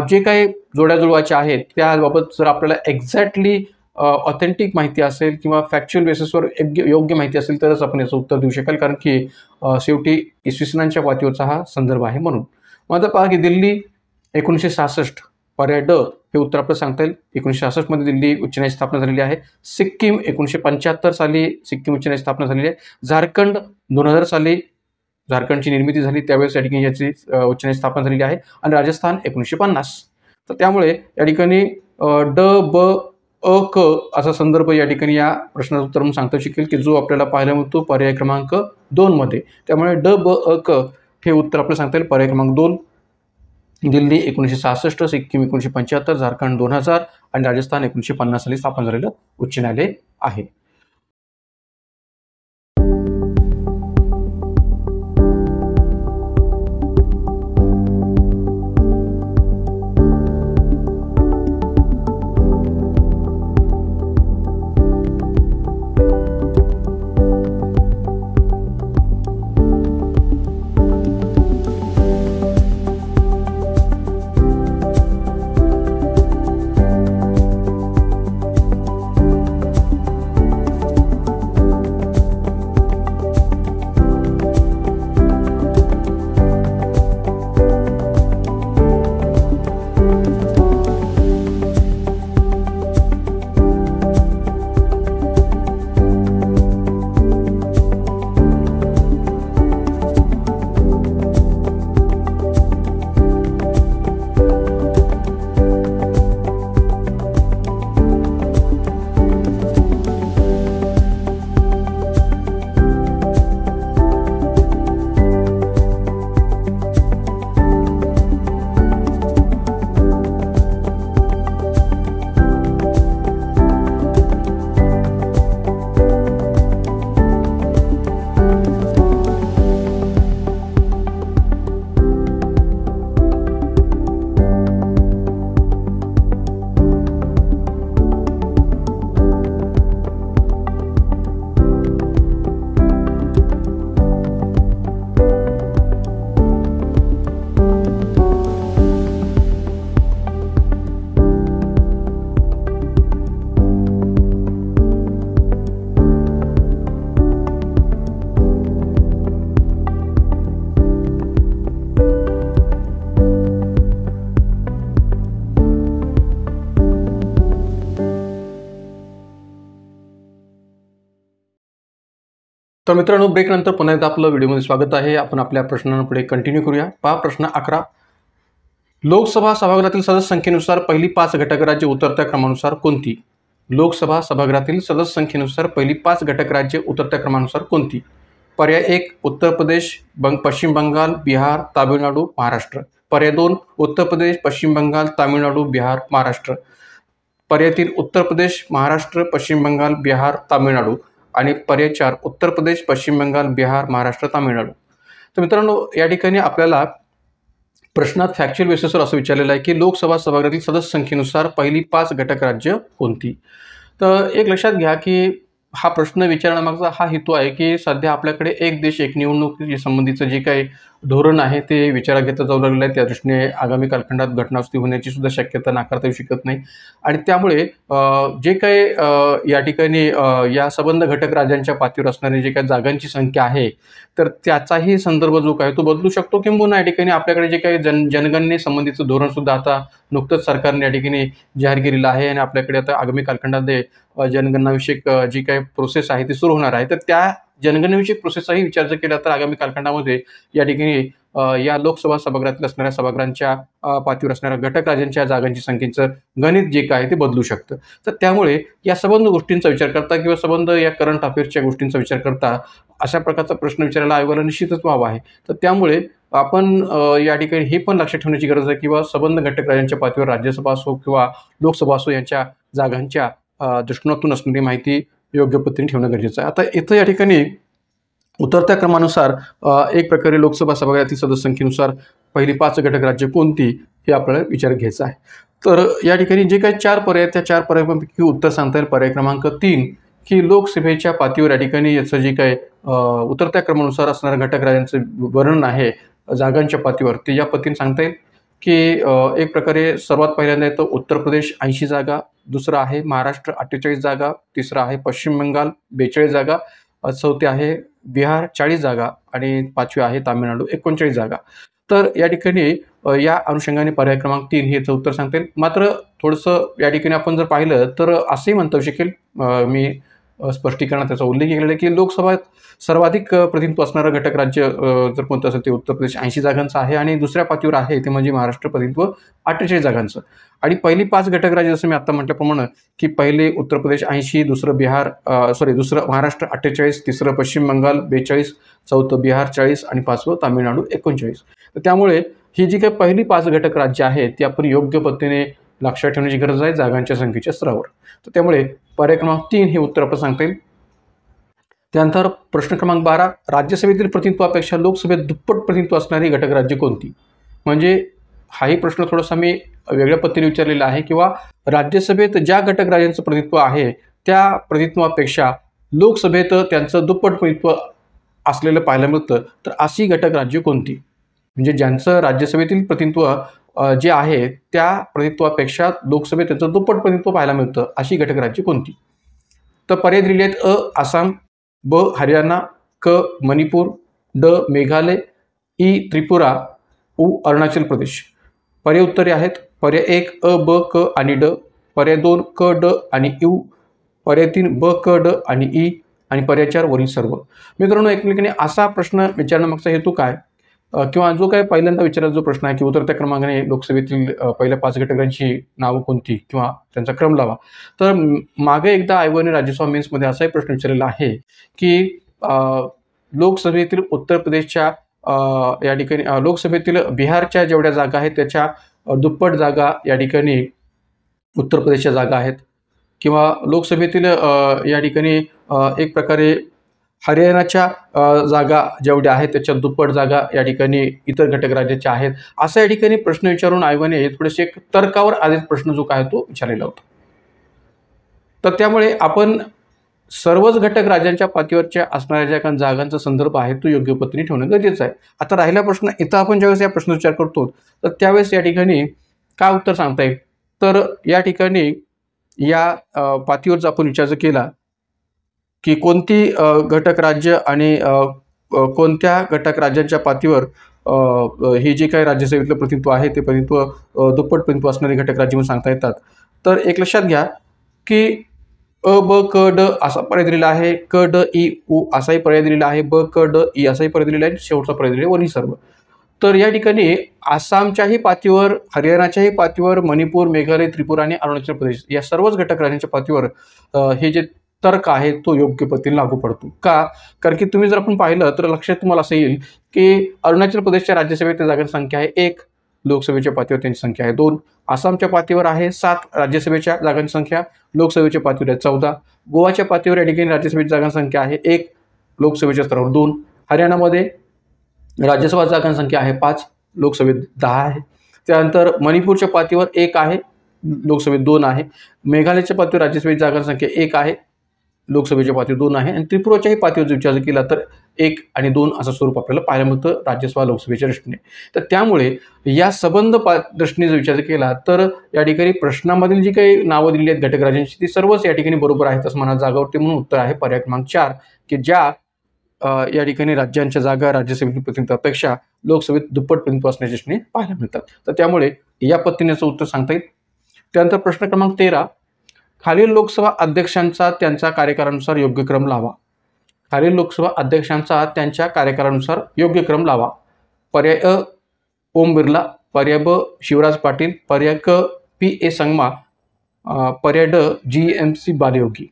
जे काही जोड्या जुळवायच्या आहेत त्याबाबत जर आपल्याला एक्झॅक्टली ऑथेंटिक माहिती असेल किंवा फॅक्च्युअल बेसिसवर योग्य माहिती असेल तरच आपण याचं उत्तर देऊ शकाल, कारण की शेवटी इसवी सनांच्या पातळीवरचा हा संदर्भ आहे म्हणून. मग आता पहा की दिल्ली 1966, पर्याय ड हे उत्तर आपल्याला सांगता येईल. 1966 मध्ये दिल्ली उच्च न्यायालय स्थापना झालेली आहे. सिक्कीम 1975 साली सिक्कीम उच्च न्यायालय स्थापना झालेली आहे. झारखंड 2000 साली झारखंडची निर्मिती झाली, त्यावेळेस या ठिकाणी याची उच्च न्यायालय स्थापना झालेली आहे. आणि राजस्थान 1950. तर त्यामुळे या ठिकाणी ड, ब, अ, क असा संदर्भ या ठिकाणी या प्रश्नाचं उत्तर म्हणून सांगता शकेल की जो आपल्याला पाहायला मिळतो पर्याय क्रमांक 2 मध्ये. त्यामुळे ड, ब, अ, क हे उत्तर आपल्याला सांगता येईल पर्याय क्रमांक 2. दिल्ली 1966, सिक्कीम 1975, झारखंड 2000 आणि राजस्थान 1950 साली स्थापन झालेलं उच्च न्यायालय आहे. तर मित्रांनो ब्रेकनंतर पुन्हा एकदा आपलं व्हिडिओमध्ये स्वागत आहे. आपण आपल्या प्रश्नांपुढे कंटिन्यू करूया. पहा प्रश्न 11. लोकसभा सभागृहातील सदस्य संख्येनुसार पहिली 5 घटक राज्ये उतरत्या क्रमानुसार कोणती? लोकसभा सभागृहातील सदस्य संख्येनुसार पहिली 5 घटक राज्ये उतरत्या क्रमानुसार कोणती? पर्याय 1 उत्तर प्रदेश, पश्चिम बंगाल, बिहार, तामिळनाडू, महाराष्ट्र. पर्याय 2 उत्तर प्रदेश, पश्चिम बंगाल, तामिळनाडू, बिहार, महाराष्ट्र. पर्याय 3 उत्तर प्रदेश, महाराष्ट्र, पश्चिम बंगाल, बिहार, तामिळनाडू आणि पर्याय 4 उत्तर प्रदेश, पश्चिम बंगाल, बिहार, महाराष्ट्र, तामिळनाडू. तर मित्रांनो या ठिकाणी आपल्याला प्रश्नात फॅक्च्युअल बेसिसवर असं विचारलेलं आहे की लोकसभा सभागृहातील सदस्य संख्येनुसार पहिली 5 घटक राज्य कोणती? तर एक लक्षात घ्या की हा प्रश्न विचारण्यामागचा हा हेतू आहे की सध्या आपल्याकडे एक देश एक निवडणूक संबंधीचं जे काही धोरण आहे ते विचारात घेतलं जाऊ लागलेलं आहे. त्या दृष्टीने आगामी कालखंडात घटनास्थी होण्याची सुद्धा शक्यता नाकारता येऊ शकत नाही. आणि त्यामुळे जे काही या ठिकाणी या संबंध घटक राज्यांच्या पातळीवर असणारी जे काही जागांची संख्या आहे, तर त्याचाही संदर्भ जो काय तो बदलू शकतो. किंबहुना या ठिकाणी आपल्याकडे जे काही जनगणनेसंबंधीचं धोरणसुद्धा आता नुकतंच सरकारने या ठिकाणी जाहीर केलेलं आहे आणि आपल्याकडे आता आगामी कालखंडामध्ये जनगणनाविषयक जी काही प्रोसेस आहे ती सुरू होणार आहे. तर त्या जनगणनेविषयक प्रोसेसचाही विचार जर केला तर आगामी कालखंडामध्ये या ठिकाणी या लोकसभा सभागृहातील असणाऱ्या सभागृहांच्या पातळीवर असणाऱ्या घटक राज्यांच्या जागांची संख्येचं गणित जे काय ते बदलू शकतं. तर त्यामुळे या संबंध गोष्टींचा विचार करता किंवा संबंध या करंट अफेअर्सच्या गोष्टींचा विचार करता अशा प्रकारचा प्रश्न विचारायला आयोगाला निश्चितच व्हावा आहे. तर त्यामुळे आपण या ठिकाणी हे पण लक्षात ठेवण्याची गरज आहे किंवा संबंध घटक राज्यांच्या पातळीवर राज्यसभा असो किंवा लोकसभा असो यांच्या जागांच्या दृष्टिकोनातून असणारी माहिती योग्य पद्धतीने ठेवणं गरजेचं आहे. आता इथं या ठिकाणी उतरत्या क्रमानुसार एक प्रकारे लोकसभा सभागृहातील सदस्य संख्येनुसार पहिली 5 घटक राज्य कोणती हे आपल्याला विचार घ्यायचा आहे. तर या ठिकाणी जे काही 4 पर्याय त्या 4 पर्यायांपैकी उत्तर सांगता येईल पर्याय क्रमांक 3 की लोकसभेच्या पातळीवर या ठिकाणी याचं जे काही उतरत्या क्रमानुसार असणाऱ्या घटक राज्यांचं वर्णन आहे जागांच्या पातळीवर ते या पद्धतीने सांगता येईल की एक प्रकारे सर्वात पहिल्यांदा येतं उत्तर प्रदेश 80 जागा, दुसरं आहे महाराष्ट्र 48 जागा, तिसरं आहे पश्चिम बंगाल 42 जागा, चौथी आहे बिहार 40 जागा आणि 5वी आहे तामिळनाडू 39 जागा. तर या ठिकाणी या अनुषंगाने पर्याय क्रमांक 3 हे याचं उत्तर सांगता येईल. मात्र थोडंसं या ठिकाणी आपण जर पाहिलं तर असंही म्हणता येऊ शकेल, मी स्पष्टीकरणात त्याचा उल्लेख केलेला आहे की लोकसभेत सर्वाधिक प्रतिनिधित्व असणारं घटक राज्य जर कोणतं असेल ते उत्तर प्रदेश 80 जागांचं आहे आणि दुसऱ्या पातळीवर आहे ते म्हणजे महाराष्ट्र प्रतिनिधित्व 48 जागांचं. आणि पहिली 5 घटक राज्य जसं मी आता म्हटल्याप्रमाणे की पहिले उत्तर प्रदेश 80, दुसरं महाराष्ट्र 48, तिसरं पश्चिम बंगाल 42, चौथं बिहार 40 आणि 5वं तामिळनाडू 39. तर त्यामुळे ही जी काही पहिली 5 घटक राज्य आहेत ती आपण योग्य पद्धतीने लक्षात ठेवण्याची गरज आहे जागांच्या संख्येच्या स्तरावर. तर त्यामुळे पर्याय क्रमांक 3 हे उत्तर आपण सांगता येईल. त्यानंतर प्रश्न क्रमांक 12 राज्यसभेतील प्रतिनिधित्वापेक्षा लोकसभेत दुप्पट प्रतिनिधित्व असणारी घटक राज्य कोणती. म्हणजे हाही प्रश्न थोडासा मी वेगळ्या पद्धतीने विचारलेला आहे किंवा राज्यसभेत ज्या घटक राज्यांचं प्रतिनिधित्व आहे त्या प्रतिनिधित्वापेक्षा लोकसभेत त्यांचं दुप्पट प्रतिनिधित्व असलेलं पाहायला मिळतं. तर अशी घटक राज्य कोणती, म्हणजे ज्यांचं राज्यसभेतील प्रतिनिधित्व जे आहे त्या प्रतिनिधित्वापेक्षा लोकसभेत त्यांचं दुप्पट प्रतिनिधित्व पाहायला मिळतं अशी घटक राज्य कोणती. तर पर्याय दिलेले आहेत अ आसाम, ब हरियाणा, क मणिपूर, ड मेघालय, ई त्रिपुरा, उ अरुणाचल प्रदेश. पर्याय उत्तरे आहेत पर्याय 1 अ ब क आणि ड, पर्याय 2 क ड आणि यू, पर्याय 3 ब क ड आणि ई आणि पर्याय 4 वरील सर्व. मित्रांनो एकमेकांनी असा प्रश्न विचारण्यामागचा हेतू काय किंवा जो काय पहिल्यांदा विचारलेला जो प्रश्न आहे की उतरत्या क्रमांकाने लोकसभेतील पहिल्या 5 घटकांची नावं कोणती किंवा त्यांचा क्रम लावा. तर मागे एकदा आयोगाने राज्यसभा मेन्समध्ये असाही प्रश्न विचारलेला आहे की लोकसभेतील उत्तर प्रदेशच्या या ठिकाणी लोकसभेतील बिहारच्या जेवढ्या जागा आहेत त्याच्या दुप्पट जागा या ठिकाणी उत्तर प्रदेशच्या जागा आहेत किंवा लोकसभेतील या ठिकाणी एक प्रकारे हरियाणाच्या जागा जेवढ्या आहेत त्याच्या दुप्पट जागा या ठिकाणी इतर घटक राज्याच्या आहेत. असा या ठिकाणी प्रश्न विचारून आयोगाने थोडेसे एक तर्कावर आधारित प्रश्न जो काय तो विचारलेला होता. तर त्यामुळे आपण सर्वच घटक राज्यांच्या पातळीवरच्या असणाऱ्या ज्या काही जागांचा संदर्भ आहे तो योग्य पद्धतीने ठेवणं गरजेचं आहे. आता राहिला प्रश्न इथं आपण ज्यावेळेस या प्रश्न विचार करतो तर त्यावेळेस या ठिकाणी काय उत्तर सांगता येईल. तर या ठिकाणी या पातळीवर जर आपण विचार केला की कोणती घटक राज्य आणि कोणत्या घटक राज्यांच्या पातळीवर ही जी काही राज्यसभेतलं प्रतिनिधित्व आहे ते प्रतिनिधित्व दुप्पट प्रतिनिधित्व असणारे घटक राज्य म्हणून सांगता येतात. तर एक लक्षात घ्या की अ ब क ड असा पर्याय दिलेला आहे, क ड ई उ असाही पर्याय दिलेला आहे, ब क ड ई असाही पर्याय दिलेला आहे, शेवटचा पर्याय दिलेला आहे वरील सर्व. तर या ठिकाणी आसामच्याही पातळीवर, हरियाणाच्याही पातळीवर, मणिपूर, मेघालय, त्रिपुरा आणि अरुणाचल प्रदेश या सर्वच घटक राज्यांच्या पातळीवर हे जे तर्क आहे तो योग्य पद्धतीने लागू पडतो. का? कारण की तुम्ही जर आपण पाहिलं तर लक्षात तुम्हाला असं येईल की अरुणाचल प्रदेशच्या राज्यसभेच्या जागांची संख्या आहे 1, लोकसभेच्या पातळीवर त्यांची संख्या आहे 2, आसामच्या पातळीवर आहे 7 राज्यसभेच्या जागांची संख्या, लोकसभेच्या पातळीवर आहे 14, गोवाच्या पातळीवर या ठिकाणी राज्यसभेच्या जागांची संख्या आहे 1, लोकसभेच्या स्तरावर 2, हरियाणामध्ये राज्यसभा जागांची संख्या आहे 5, लोकसभेत 10 आहे. त्यानंतर मणिपूरच्या पातळीवर 1 आहे, लोकसभेत 2 आहे, मेघालयच्या पातळीवर राज्यसभेची जागांची संख्या 1 आहे, लोकसभेच्या पातळीवर 2 आहे आणि त्रिपुराच्याही पातळीवर विचार केला तर 1 आणि 2 असं स्वरूप आपल्याला पाहायला मिळतं राज्यसभा लोकसभेच्या दृष्टीने. तर त्यामुळे या संबंध दृष्टीने जर विचार केला तर या ठिकाणी प्रश्नामधील जी काही नावं दिलेली आहेत घटक राज्यांची ती सर्वच या ठिकाणी बरोबर आहेत असं मला जागावरती. म्हणून उत्तर आहे पर्याय क्रमांक 4 की ज्या या ठिकाणी राज्यांच्या जागा राज्यसभेतील प्रतिनिधित्वापेक्षा लोकसभेत दुप्पट प्रतिनिधित्व असण्याच्या दृष्टीने पाहायला मिळतात. तर त्यामुळे या पद्धतीने उत्तर सांगता येईल. त्यानंतर प्रश्न क्रमांक 13 खालील लोकसभा अध्यक्षांचा त्यांच्या कार्यकाळानुसार योग्य क्रम लावा. खालील लोकसभा अध्यक्षांचा त्यांच्या कार्यकाळानुसार योग्य क्रम लावा. पर्याय अ ओम बिर्ला, पर्याय ब शिवराज पाटील, पर्याय क पी.ए. संगमा, पर्याय ड जी.एम.सी. बालयोगी.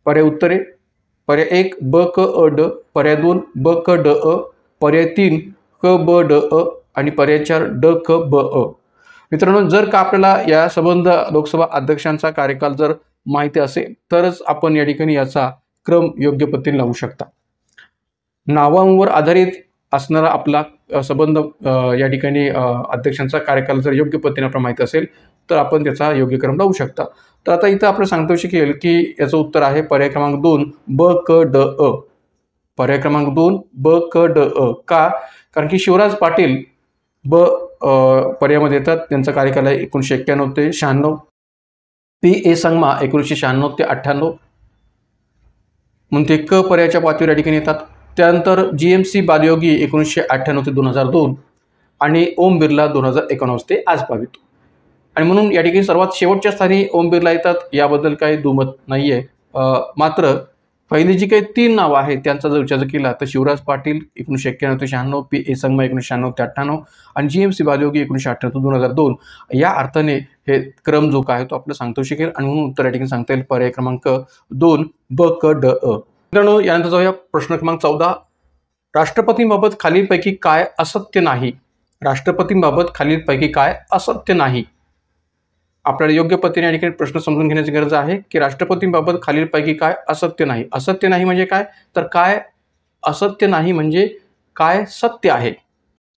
पर्याय उत्तरे पर्याय 1 ब क अ ड, पर्याय 2 ब क ड अ, पर्याय 3 क ब ड अ आणि पर्याय 4 ड क ब अ. मित्रांनो, जर का आपल्याला या संबंध लोकसभा अध्यक्षांचा कार्यकाळ जर माहिती असेल तरच आपण या ठिकाणी याचा क्रम योग्य पद्धतीने लावू शकता. नावांवर आधारित असणारा आपला संबंध या ठिकाणी अध्यक्षांचा कार्यकाळ जर योग्य पद्धतीने आपल्याला माहिती असेल तर आपण त्याचा योग्य क्रम लावू शकता. तर आता इथं आपल्याला सांगता येऊ शकेल की याचं उत्तर आहे पर्याय क्रमांक 2 ब क ड अ. पर्याय क्रमांक 2 ब क ड अ. का? कारण की शिवराज पाटील ब पर्यायामध्ये येतात. त्यांचा कार्यकाल आहे 1991 ते 96. पी.ए. संगमा 1996 ते 98 म्हणून ते क पर्यायाच्या पातळीवर या ठिकाणी येतात. त्यानंतर जी.एम.सी. बालयोगी 1998 ते 2002 आणि ओम बिर्ला 2019 ते आज पावित. आणि म्हणून या ठिकाणी सर्वात शेवटच्या स्थानी ओम बिर्ला येतात. याबद्दल काही दुमत नाही आहे. मात्र पहिली जी काही 3 नावं आहेत त्यांचा जर विचार केला तर शिवराज पाटील 1991 ते 96, पी.ए. संगमा 1996 ते 98 आणि जी.एम.सी. बालयोगी 1998 ते 2002 या अर्थाने हे क्रम जो काय तो आपल्याला सांगता शकेल. आणि म्हणून उत्तर या ठिकाणी सांगता येईल पर्याय क्रमांक 2 ब क ड अ. मित्रांनो, यानंतर जाऊया प्रश्न क्रमांक 14. राष्ट्रपतींबाबत खालीलपैकी काय असत्य नाही? राष्ट्रपतींबाबत खालीलपैकी काय असत्य नाही? आपल्याला योग्य पद्धतीने या ठिकाणी प्रश्न समजून घेण्याची गरज आहे की राष्ट्रपतींबाबत खालीलपैकी काय असत्य नाही. असत्य नाही म्हणजे काय? तर काय असत्य नाही म्हणजे काय सत्य आहे,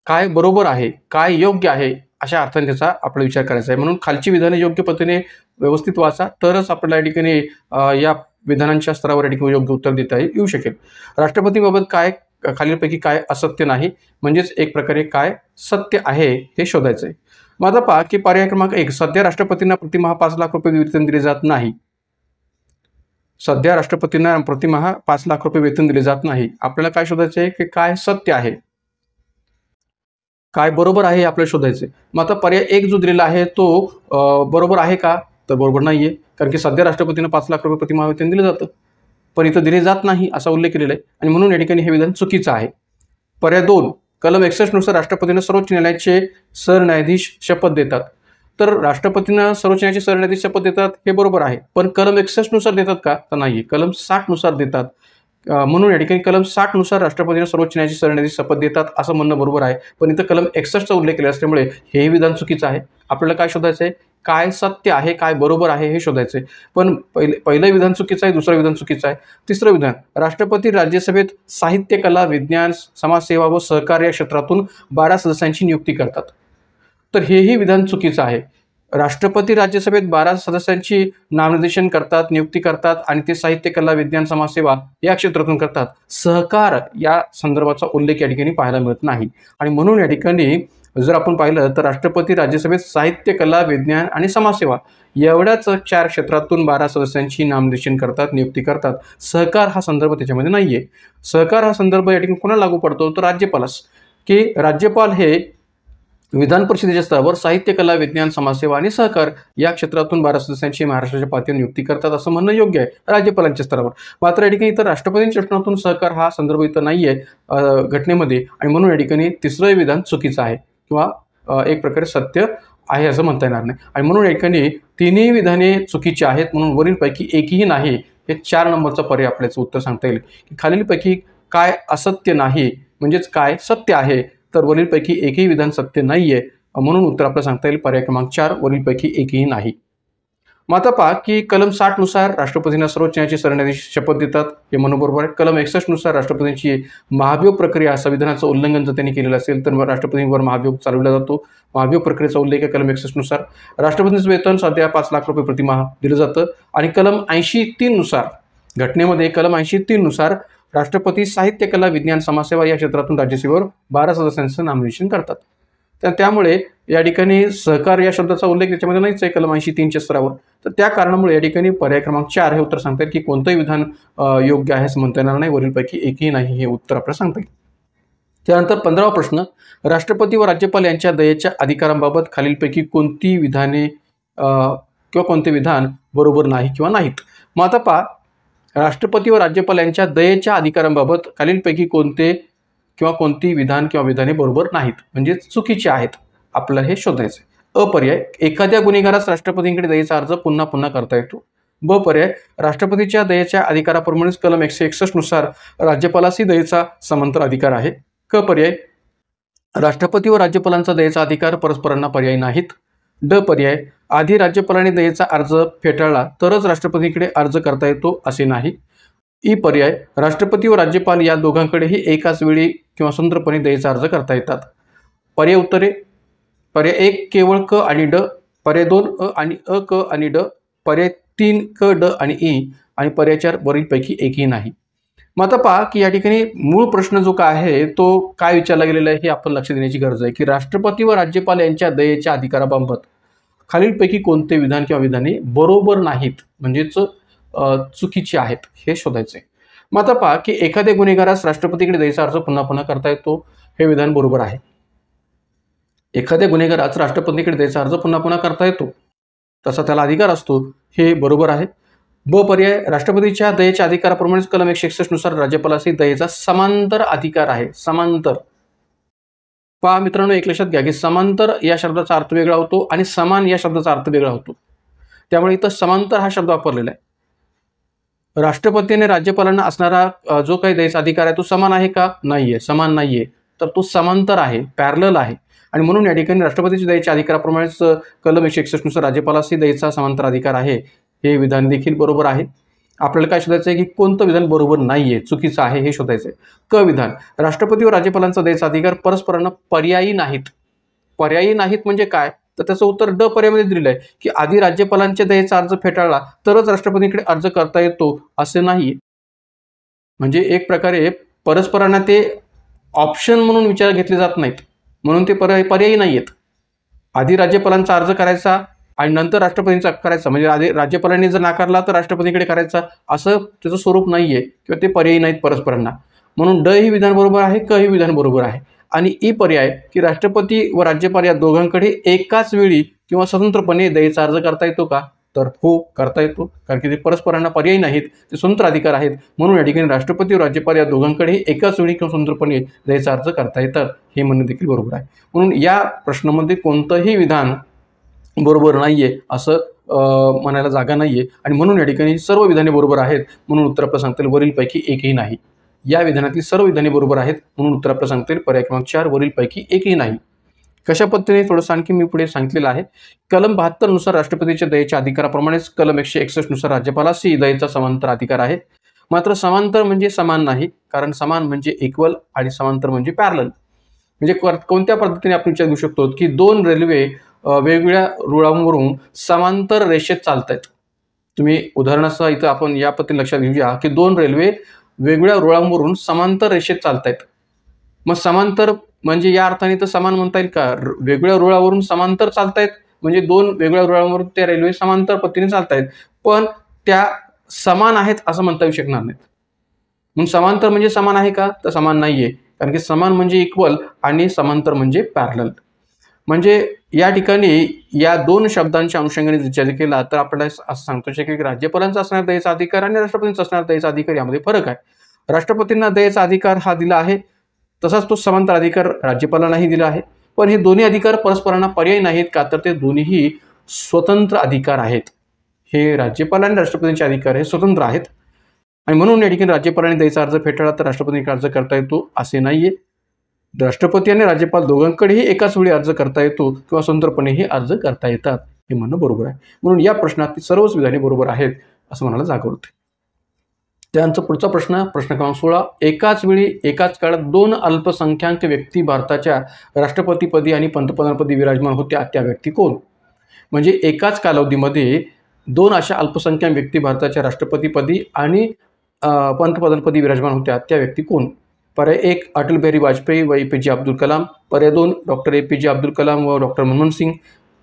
काय बरोबर आहे, काय योग्य आहे अशा अर्थाने त्याचा आपला विचार करायचा आहे. म्हणून खालची विधाने योग्य पद्धतीने व्यवस्थित वाचा तरच आपल्याला या ठिकाणी या विधानांच्या स्तरावर या ठिकाणी योग्य उत्तर देता येऊ शकेल. राष्ट्रपतींबाबत काय खालीलपैकी काय असत्य नाही म्हणजेच एक प्रकारे काय सत्य आहे हे शोधायचं आहे. मग आता पहा की पर्याय क्रमांक 1 सध्या राष्ट्रपतींना प्रतिमाह 5 लाख रुपये वेतन दिले जात नाही. सध्या राष्ट्रपतींना प्रतिमाह 5 लाख रुपये वेतन दिले जात नाही. आपल्याला काय शोधायचं आहे की काय सत्य आहे, काय बरोबर आहे हे आपल्याला शोधायचं आहे. मग आता पर्याय 1 जो दिलेला आहे तो बरोबर आहे का? तर बरोबर नाहीये. कारण की सध्या राष्ट्रपतींना 5 लाख रुपये प्रतिमाह वेतन दिलं जातं पण इथं दिले जात नाही असा उल्लेख केलेला आहे आणि म्हणून या ठिकाणी हे विधान चुकीचं आहे. पर्याय 2 कलम 61 नुसार राष्ट्रपतींना सर्वोच्च न्यायालयाचे सरन्यायाधीश शपथ देतात. तर राष्ट्रपतींना सर्वोच्च न्यायालयाचे सरन्यायाधीश शपथ देतात हे बरोबर आहे. पण कलम 61 नुसार देतात का? तर नाही, कलम 60 नुसार देतात. म्हणून या ठिकाणी कलम 60 नुसार राष्ट्रपतींना सर्वोच्च न्यायालयाचे सरन्यायाधीश शपथ देतात असं म्हणणं बरोबर आहे. पण इथं कलम 61चा उल्लेख केला असल्यामुळे हे विधान चुकीचं आहे. आपल्याला काय शोधायचं आहे? काय सत्य आहे, काय बरोबर आहे हे शोधायचं आहे. पण पहिलं विधान चुकीचं आहे, दुसरं विधान चुकीचं आहे. तिसरं विधान राष्ट्रपती राज्यसभेत साहित्य, कला, विज्ञान, समाजसेवा व सहकार या क्षेत्रातून 12 सदस्यांची नियुक्ती करतात. तर हेही विधान चुकीचं आहे. राष्ट्रपती राज्यसभेत 12 सदस्यांची नामनिर्देशन करतात, नियुक्ती करतात आणि ते साहित्य, कला, विज्ञान, समाजसेवा या क्षेत्रातून करतात. सहकार या संदर्भाचा उल्लेख या ठिकाणी पाहायला मिळत नाही. आणि म्हणून या ठिकाणी जर आपण पाहिलं तर राष्ट्रपती राज्यसभेत साहित्य, कला, विज्ञान आणि समाजसेवा एवढ्याच 4 क्षेत्रातून 12 सदस्यांची नामनिर्देशन करतात, नियुक्ती करतात. सहकार हा संदर्भ त्याच्यामध्ये नाहीये. सहकार हा संदर्भ या ठिकाणी कोणाला लागू पडतो? तर राज्यपालास, की राज्यपाल हे विधान परिषदेच्या स्तरावर साहित्य, कला, विज्ञान, समाजसेवा आणि सहकार या क्षेत्रातून 12 सदस्यांची महाराष्ट्राच्या पातळीवर नियुक्ती करतात असं म्हणणं योग्य आहे राज्यपालांच्या स्तरावर. मात्र या ठिकाणी इतर राष्ट्रपतींच्या शासनातून सहकार हा संदर्भ इथं नाही आहे घटनेमध्ये आणि म्हणून या ठिकाणी तिसरं विधान चुकीचं आहे किंवा एक प्रकारे सत्य आहे असं म्हणता येणार नाही. आणि म्हणून या ठिकाणी तिन्ही विधाने चुकीची आहेत. म्हणून वरीलपैकी एकही नाही हे 4 नंबरचा पर्याय आपल्याचं उत्तर सांगता येईल. की खालीलपैकी काय असत्य नाही म्हणजेच काय सत्य आहे? तर वरीलपैकी एकही विधान सत्य नाहीये. म्हणून उत्तर आपल्याला सांगता येईल पर्याय क्रमांक 4 वरीलपैकी एकही नाही. मग आता पहा की कलम 60 नुसार राष्ट्रपतींना सर्वोच्च न्यायालयाचे सरन्यायाधीश शपथ देतात हे म्हणणं बरोबर आहे. कलम 61 नुसार राष्ट्रपतींची महाभियोग प्रक्रिया संविधानाचं उल्लंघन जर त्यांनी केलेलं असेल तर राष्ट्रपतींवर महाभियोग चालवला जातो. महाभियोग प्रक्रियेचा उल्लेख आहे कलम 61 नुसार. राष्ट्रपतींचं वेतन सध्या 5 लाख रुपये प्रतिमाह दिलं जातं. आणि कलम 83 नुसार घटनेमध्ये कलम 83 नुसार राष्ट्रपती साहित्य, कला, विज्ञान, समाजसेवा या क्षेत्रातून राज्यसेवेवर 12 सदस्यांचं नॉमिनेशन करतात. तर त्यामुळे या ठिकाणी सहकार या शब्दाचा उल्लेख त्याच्यामध्ये नाहीच आहे कलम 83च्या स्तरावर. तर त्या कारणामुळे या ठिकाणी पर्याय क्रमांक 4 हे उत्तर सांगता येईल की कोणतंही विधान योग्य आहे असं म्हणता येणार नाही. वरीलपैकी एकही नाही हे उत्तर आपल्याला सांगता येईल. त्यानंतर 15वा प्रश्न, राष्ट्रपती व राज्यपाल यांच्या दयेच्या अधिकारांबाबत खालीलपैकी कोणती विधाने किंवा कोणते विधान बरोबर नाही किंवा नाहीत. मग आता पहा, राष्ट्रपती व राज्यपाल यांच्या दयेच्या अधिकारांबाबत खालीलपैकी कोणते किंवा कोणती विधान किंवा विधाने बरोबर नाहीत म्हणजे चुकीचे आहेत, आपल्याला हे शोधायचे. अ पर्याय, एखाद्या गुन्हेगारास राष्ट्रपतींकडे दयेचा अर्ज पुन्हा पुन्हा करता येतो. ब पर्याय, राष्ट्रपतीच्या दयेच्या अधिकाराप्रमाणेच कलम 161 नुसार राज्यपालासही दयेचा समांतर अधिकार आहे. क पर्याय, राष्ट्रपती व राज्यपालांचा दयेचा अधिकार परस्परांना पर्यायी नाहीत. ड पर्याय, आधी राज्यपालाने दयेचा अर्ज फेटाळला तरच राष्ट्रपतींकडे अर्ज करता येतो असे नाही. ई पर्याय, राष्ट्रपती व राज्यपाल या दोघांकडेही एकाच वेळी किंवा स्वतंत्रपणे दयेचा अर्ज करता येतात. पर्याय उत्तरे, पर्याय 1 केवळ क आणि ड, पर्याय 2 अ आणि अ, क आणि ड, पर्याय 3 क, ड आणि ई आणि पर्याय 4 वरीलपैकी एकही नाही. मग आता पहा की या ठिकाणी मूळ प्रश्न जो काय आहे तो काय विचारला गेलेला आहे हे आपण लक्ष देण्याची गरज आहे की राष्ट्रपती व राज्यपाल यांच्या दयेच्या अधिकाराबाबत खालीलपैकी कोणते विधान किंवा विधाने बरोबर नाहीत म्हणजेच चुकीचे आहेत हे शोधायचे. मग आता पहा की एखाद्या गुन्हेगारास राष्ट्रपतीकडे दयेचा अर्ज पुन्हा पुन्हा करता येतो हे विधान बरोबर आहे. एखाद्या गुन्हेगारास राष्ट्रपतीकडे दयेचा अर्ज पुन्हा पुन्हा करता येतो तसा त्याला अधिकार असतो हे बरोबर आहे. ब पर्याय, राष्ट्रपतीच्या दयेच्या अधिकाराप्रमाणेच कलम 161 नुसार राज्यपालासही दयेचा समांतर अधिकार आहे. समांतर पहा मित्रांनो, एक लक्षात घ्या की समांतर या शब्दाचा अर्थ वेगळा होतो आणि समान या शब्दाचा अर्थ वेगळा होतो. त्यामुळे इथं समांतर हा शब्द वापरलेला आहे. राष्ट्रपतीने राज्यपालांना असणारा जो काही दयेचा अधिकार आहे तो समान आहे का? नाहीये, समान नाहीये, तर तो समांतर आहे, पॅरलल आहे. आणि म्हणून या ठिकाणी राष्ट्रपतीच्या दयेच्या अधिकाराप्रमाणेच कलम 161 नुसार राज्यपालासही दयेचा समांतर अधिकार आहे हे विधान देखील बरोबर आहे. आपल्याला काय शोधायचं आहे की कोणतं विधान बरोबर नाहीये, चुकीचं आहे हे शोधायचं आहे. क विधान, राष्ट्रपती व राज्यपालांचा दयेचा अधिकार परस्परांना पर्यायी नाहीत. पर्यायी नाहीत म्हणजे काय? तर त्याचं उत्तर ड पर्यायामध्ये दिलेलं आहे की आधी राज्यपालांच्या दयेचा अर्ज फेटाळला तरच राष्ट्रपतींकडे अर्ज करता येतो असे नाही. म्हणजे एक प्रकारे परस्परांना ते ऑप्शन म्हणून विचार घेतले जात नाहीत, म्हणून ते पर्यायी नाही आहेत. आधी राज्यपालांचा अर्ज करायचा आणि नंतर राष्ट्रपतींचा करायचा, म्हणजे आधी राज्यपालांनी जर नाकारला तर राष्ट्रपतीकडे करायचा, असं त्याचं स्वरूप नाही आहे किंवा ते पर्यायी नाहीत परस्परांना. म्हणून ड ही विधान बरोबर आहे, क ही विधान बरोबर आहे. आणि ई पर्याय की राष्ट्रपती व राज्यपाल या दोघांकडे एकाच वेळी किंवा स्वतंत्रपणे दयेचा अर्ज करता येतो का? तर हो, करता येतो, कारण की ते परस्परांना पर्यायी नाहीत, ते स्वतंत्र अधिकार आहेत. म्हणून या ठिकाणी राष्ट्रपती व राज्यपाल या दोघांकडे एकाच वेळी किंवा स्वतंत्रपणे दयेचा अर्ज करता येतात हे म्हणणं देखील बरोबर आहे. म्हणून या प्रश्नामध्ये कोणतंही विधान बरोबर नाहीये असं म्हणायला जागा नाहीये आणि म्हणून या ठिकाणी सर्व विधाने बरोबर आहेत. म्हणून उत्तर आपल्याला सांगता येईल वरीलपैकी एकही नाही. या विधानातली सर्व विधाने बरोबर आहेत म्हणून उत्तर आपल्याला सांगता येईल पर्याय क्रमांक 4 वरीलपैकी एकही नाही. कशा पद्धतीने थोडंसं आणखी मी पुढे सांगितलेलं आहे. कलम 72 नुसार राष्ट्रपतीच्या दयेच्या अधिकाराप्रमाणेच कलम 161 नुसार राज्यपालासही दयेचा समांतर अधिकार आहे. मात्र समांतर म्हणजे समान नाही, कारण समान म्हणजे इक्वल आणि समांतर म्हणजे पॅरलल. म्हणजे कोणत्या पद्धतीने आपण विचार घेऊ शकतो की दोन रेल्वे वेगवेगळ्या रुळांवरून समांतर रेषेत चालत आहेत. तुम्ही उदाहरणासह इथं आपण या पद्धतीने लक्षात घेऊया की दोन रेल्वे वेगवेगळ्या रुळांवरून समांतर रेषेत चालत आहेत. मग समांतर म्हणजे या अर्थाने तर समान म्हणता येईल का? वेगवेगळ्या रुळावरून समांतर चालतायत म्हणजे दोन वेगवेगळ्या रुळांवरून त्या रेल्वे समांतर पद्धतीने चालतायत, पण त्या समान आहेत असं म्हणता येऊ शकणार नाहीत. मग समांतर म्हणजे समान आहे का? तर समान नाहीये, कारण की समान म्हणजे इक्वल आणि समांतर म्हणजे पॅरलल. म्हणजे या ठिकाणी या दोन शब्दांच्या अनुषंगाने विचार केला तर आपल्याला असं सांगतो शकेल की राज्यपालांचा असणारा दयेचा अधिकार आणि राष्ट्रपतींचा असणारा दयेचा अधिकार यामध्ये फरक आहे. राष्ट्रपतींना दयेचा अधिकार हा दिला आहे, तसाच तो समांतर अधिकार राज्यपालांनाही दिला आहे. पण हे दोन्ही अधिकार परस्परांना पर्यायी नाहीत का? तर ते दोन्हीही स्वतंत्र अधिकार आहेत. हे राज्यपाल आणि राष्ट्रपतींचे अधिकार हे स्वतंत्र आहेत आणि म्हणून या ठिकाणी राज्यपालांनी दयेचा अर्ज फेटाळला तर राष्ट्रपतींकडे अर्ज करता येतो असे नाहीये. राष्ट्रपती आणि राज्यपाल दोघांकडेही एकाच वेळी अर्ज करता येतो किंवा स्वतंत्रपणेही अर्ज करता येतात हे म्हणणं बरोबर आहे. म्हणून या प्रश्नात सर्वच विधाने बरोबर आहेत असं म्हणायला जागा होते. त्यानंतर पुढचा प्रश्न क्रमांक 16, एकाच वेळी एकाच काळात दोन अल्पसंख्याक व्यक्ती भारताच्या राष्ट्रपतीपदी आणि पंतप्रधानपदी विराजमान होत्या त्या व्यक्ती कोण? म्हणजे एकाच कालावधीमध्ये दोन अशा अल्पसंख्याक व्यक्ती भारताच्या राष्ट्रपतीपदी आणि पंतप्रधानपदी विराजमान होत्या त्या व्यक्ती कोण? पर्याय 1 अटल बिहारी वाजपेयी व ए.पी.जे. अब्दुल कलाम. पर्याय 2 डॉक्टर ए.पी.जे. अब्दुल कलाम व डॉक्टर मनमोहन सिंग.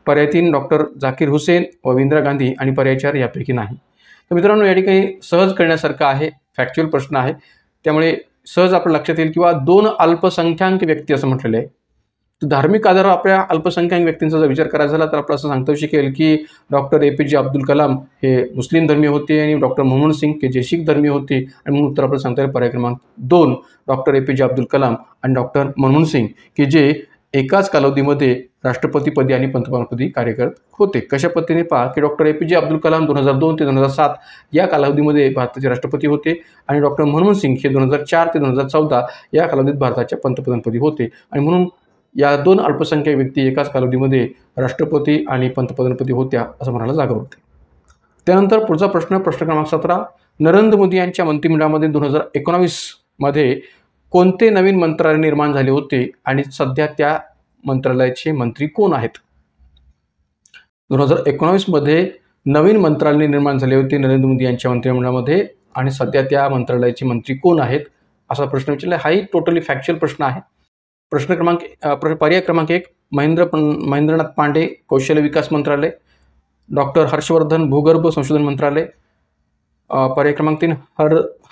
पर्याय 3 डॉक्टर झाकीर हुसेन व इंदिरा गांधी. आणि पर्याय 4 यापैकी नाही. तर मित्रांनो, या ठिकाणी सहज कळण्यासारखा आहे, फॅक्च्युअल प्रश्न आहे, त्यामुळे सहज आपल्या लक्षात येईल. किंवा 2 अल्पसंख्याक व्यक्ती असं म्हटलेलं आहे. तर धार्मिक आधारावर आपल्या अल्पसंख्याक व्यक्तींचा जर विचार करायचा झाला तर आपलं असं सांगता येऊ शकेल की डॉक्टर ए.पी.जे. अब्दुल कलाम हे मुस्लिम धर्मीय होते आणि डॉक्टर मनमोहन सिंग हे जे शीख धर्मीय होते. आणि म्हणून उत्तर आपल्याला सांगता येईल पर्याय क्रमांक 2 डॉक्टर ए.पी.जे. अब्दुल कलाम आणि डॉक्टर मनमोहन सिंग, की जे एकाच कालावधीमध्ये राष्ट्रपतीपदी आणि पंतप्रधानपदी कार्यरत होते. कशा पद्धतीने पहा की डॉक्टर ए.पी.जे. अब्दुल कलाम 2002 ते 2007 या कालावधीमध्ये भारताचे राष्ट्रपती होते आणि डॉक्टर मनमोहन सिंग हे 2004 ते 2014 या कालावधीत भारताच्या पंतप्रधानपदी होते. आणि म्हणून या 2 अल्पसंख्याक व्यक्ती एकाच कालावधीमध्ये राष्ट्रपती आणि पंतप्रधानपदी होत्या असं म्हणायला जागा होते. त्यानंतर पुढचा प्रश्न क्रमांक 17. नरेंद्र मोदी यांच्या मंत्रिमंडळामध्ये 2019 मध्ये कोणते नवीन मंत्रालय निर्माण झाले होते आणि सध्या त्या मंत्रालयाचे मंत्री कोण आहेत? 2019 मध्ये नवीन मंत्रालय निर्माण झाले होते नरेंद्र मोदी यांच्या मंत्रिमंडळामध्ये आणि सध्या त्या मंत्रालयाचे मंत्री कोण आहेत असा प्रश्न विचारला. हाही टोटली फॅक्च्युअल प्रश्न आहे. पर्याय क्रमांक 1 महेंद्रनाथ पांडे कौशल्य विकास मंत्रालय. डॉक्टर हर्षवर्धन भूगर्भ संशोधन मंत्रालय. पर्याय क्रमांक 3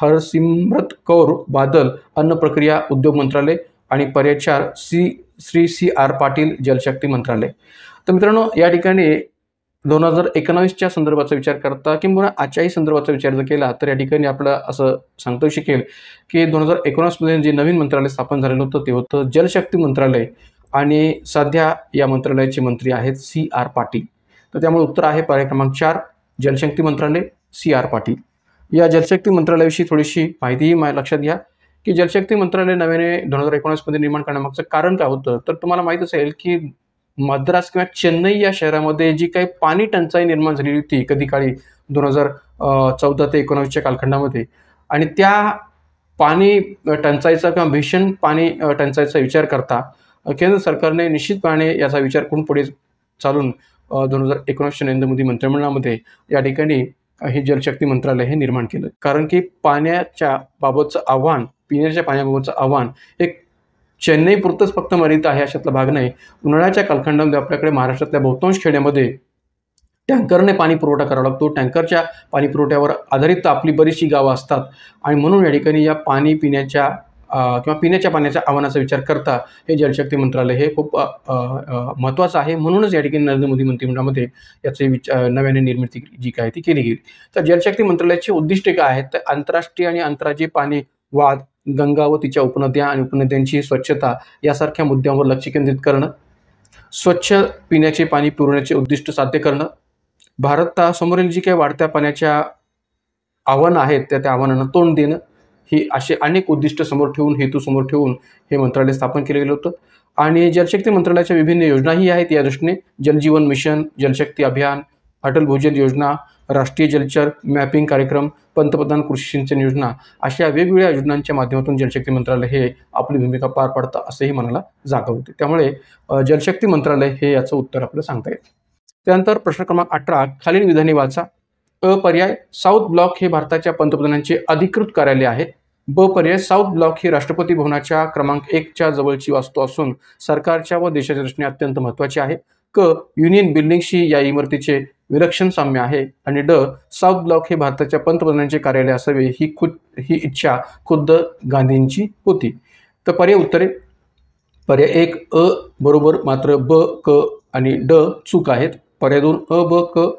हरसिमरत कौर बादल अन्न प्रक्रिया उद्योग मंत्रालय. आणि पर्याय 4 श्री सी.आर. पाटील जलशक्ती मंत्रालय. तर मित्रांनो, या ठिकाणी 2019च्या संदर्भाचा विचार करता किंवा आजच्याही संदर्भाचा विचार जर केला तर या ठिकाणी आपल्याला असं सांगता येऊ शकेल की 2019 मध्ये जे नवीन मंत्रालय स्थापन झालेलं होतं ते होतं जलशक्ती मंत्रालय आणि सध्या या मंत्रालयाचे मंत्री आहेत सी.आर. पाटील. तर त्यामुळे उत्तर आहे पर्याय क्रमांक 4 जलशक्ती मंत्रालय सी.आर. पाटील. या जलशक्ती मंत्रालयाविषयी थोडीशी माहितीही लक्षात घ्या की जलशक्ती मंत्रालय नव्याने 2019 मध्ये निर्माण करण्यामागचं कारण काय होतं तर तुम्हाला माहीत असेल की मद्रास किंवा चेन्नई या शहरामध्ये जी काही पाणी टंचाई निर्माण झालेली होती कधी काळी 2014 ते 19च्या कालखंडामध्ये आणि त्या पाणी टंचाईचा किंवा भीषण पाणी टंचाईचा विचार करता केंद्र सरकारने निश्चितपणे याचा विचार करून पुढे चालून 2019च्या नरेंद्र मोदी मंत्रिमंडळामध्ये या ठिकाणी हे जलशक्ती मंत्रालय हे निर्माण केलं. कारण की पाण्याच्या बाबतचं आव्हान, पिण्याच्या पाण्याबाबतचं आव्हान एक चेन्नई पुरतंच फक्त मर्यादित आहे अशातला भाग नाही. उन्हाळ्याच्या कालखंडामध्ये आपल्याकडे महाराष्ट्रातल्या बहुतांश खेड्यामध्ये टँकरने पाणी पुरवठा करावा लागतो. टँकरच्या पाणी पुरवठ्यावर आधारित आपली बरीचशी गावं असतात आणि म्हणून या ठिकाणी या पिण्याच्या किंवा पिण्याच्या पाण्याच्या आव्हानाचा विचार करता हे जलशक्ती मंत्रालय हे खूप महत्त्वाचं आहे. म्हणूनच या ठिकाणी नरेंद्र मोदी मंत्रिमंडळामध्ये याचे नव्याने निर्मिती जी काय ती केली गेली. तर जलशक्ती मंत्रालयाची उद्दिष्टे काय आहेत तर आंतरराष्ट्रीय आणि आंतरराज्यीय पाणी वाद, गंगा व तिच्या उपनद्या आणि उपनद्यांची स्वच्छता यासारख्या मुद्द्यांवर लक्ष केंद्रित करणं, स्वच्छ पिण्याचे पाणी पुरवण्याचे उद्दिष्ट साध्य करणं, भारतासमोरील जी काही वाढत्या पाण्याच्या आव्हानं आहेत त्या आव्हानांना तोंड देणं, ही असे अनेक उद्दिष्ट समोर ठेवून, हेतू समोर ठेवून हे मंत्रालय स्थापन केलं गेलं होतं. आणि जलशक्ती मंत्रालयाच्या विभिन्न योजनाही आहेत या दृष्टीने. जलजीवन मिशन, जलशक्ती अभियान, अटल भूजल योजना, राष्ट्रीय जलचर मॅपिंग कार्यक्रम, पंतप्रधान कृषी सिंचन योजना अशा वेगवेगळ्या योजनांच्या माध्यमातून जलशक्ती मंत्रालय हे आपली भूमिका पार पाडतं असंही म्हणायला जागा होते. त्यामुळे जलशक्ती मंत्रालय हे याचं उत्तर आपल्याला सांगता येईल. त्यानंतर प्रश्न क्रमांक 18 खालील विधाने वाचा. पर्याय साऊथ ब्लॉक हे भारताच्या पंतप्रधानांचे अधिकृत कार्यालय आहे. पर्याय साऊथ ब्लॉक ही राष्ट्रपती भवनाच्या क्रमांक 1च्या जवळची वास्तू असून सरकारच्या व देशाच्या दृष्टीने अत्यंत महत्त्वाची आहे. युनियन बिल्डिंगशी या इमारतीचे विलक्षण साम्य आहे. आणि साऊथ ब्लॉक हे भारताच्या पंतप्रधानांचे कार्यालय असावे ही इच्छा खुद्द गांधींची होती. तर पर्याय उत्तरे पर्याय 1 बरोबर मात्र क आणि चूक आहेत. पर्याय 2 क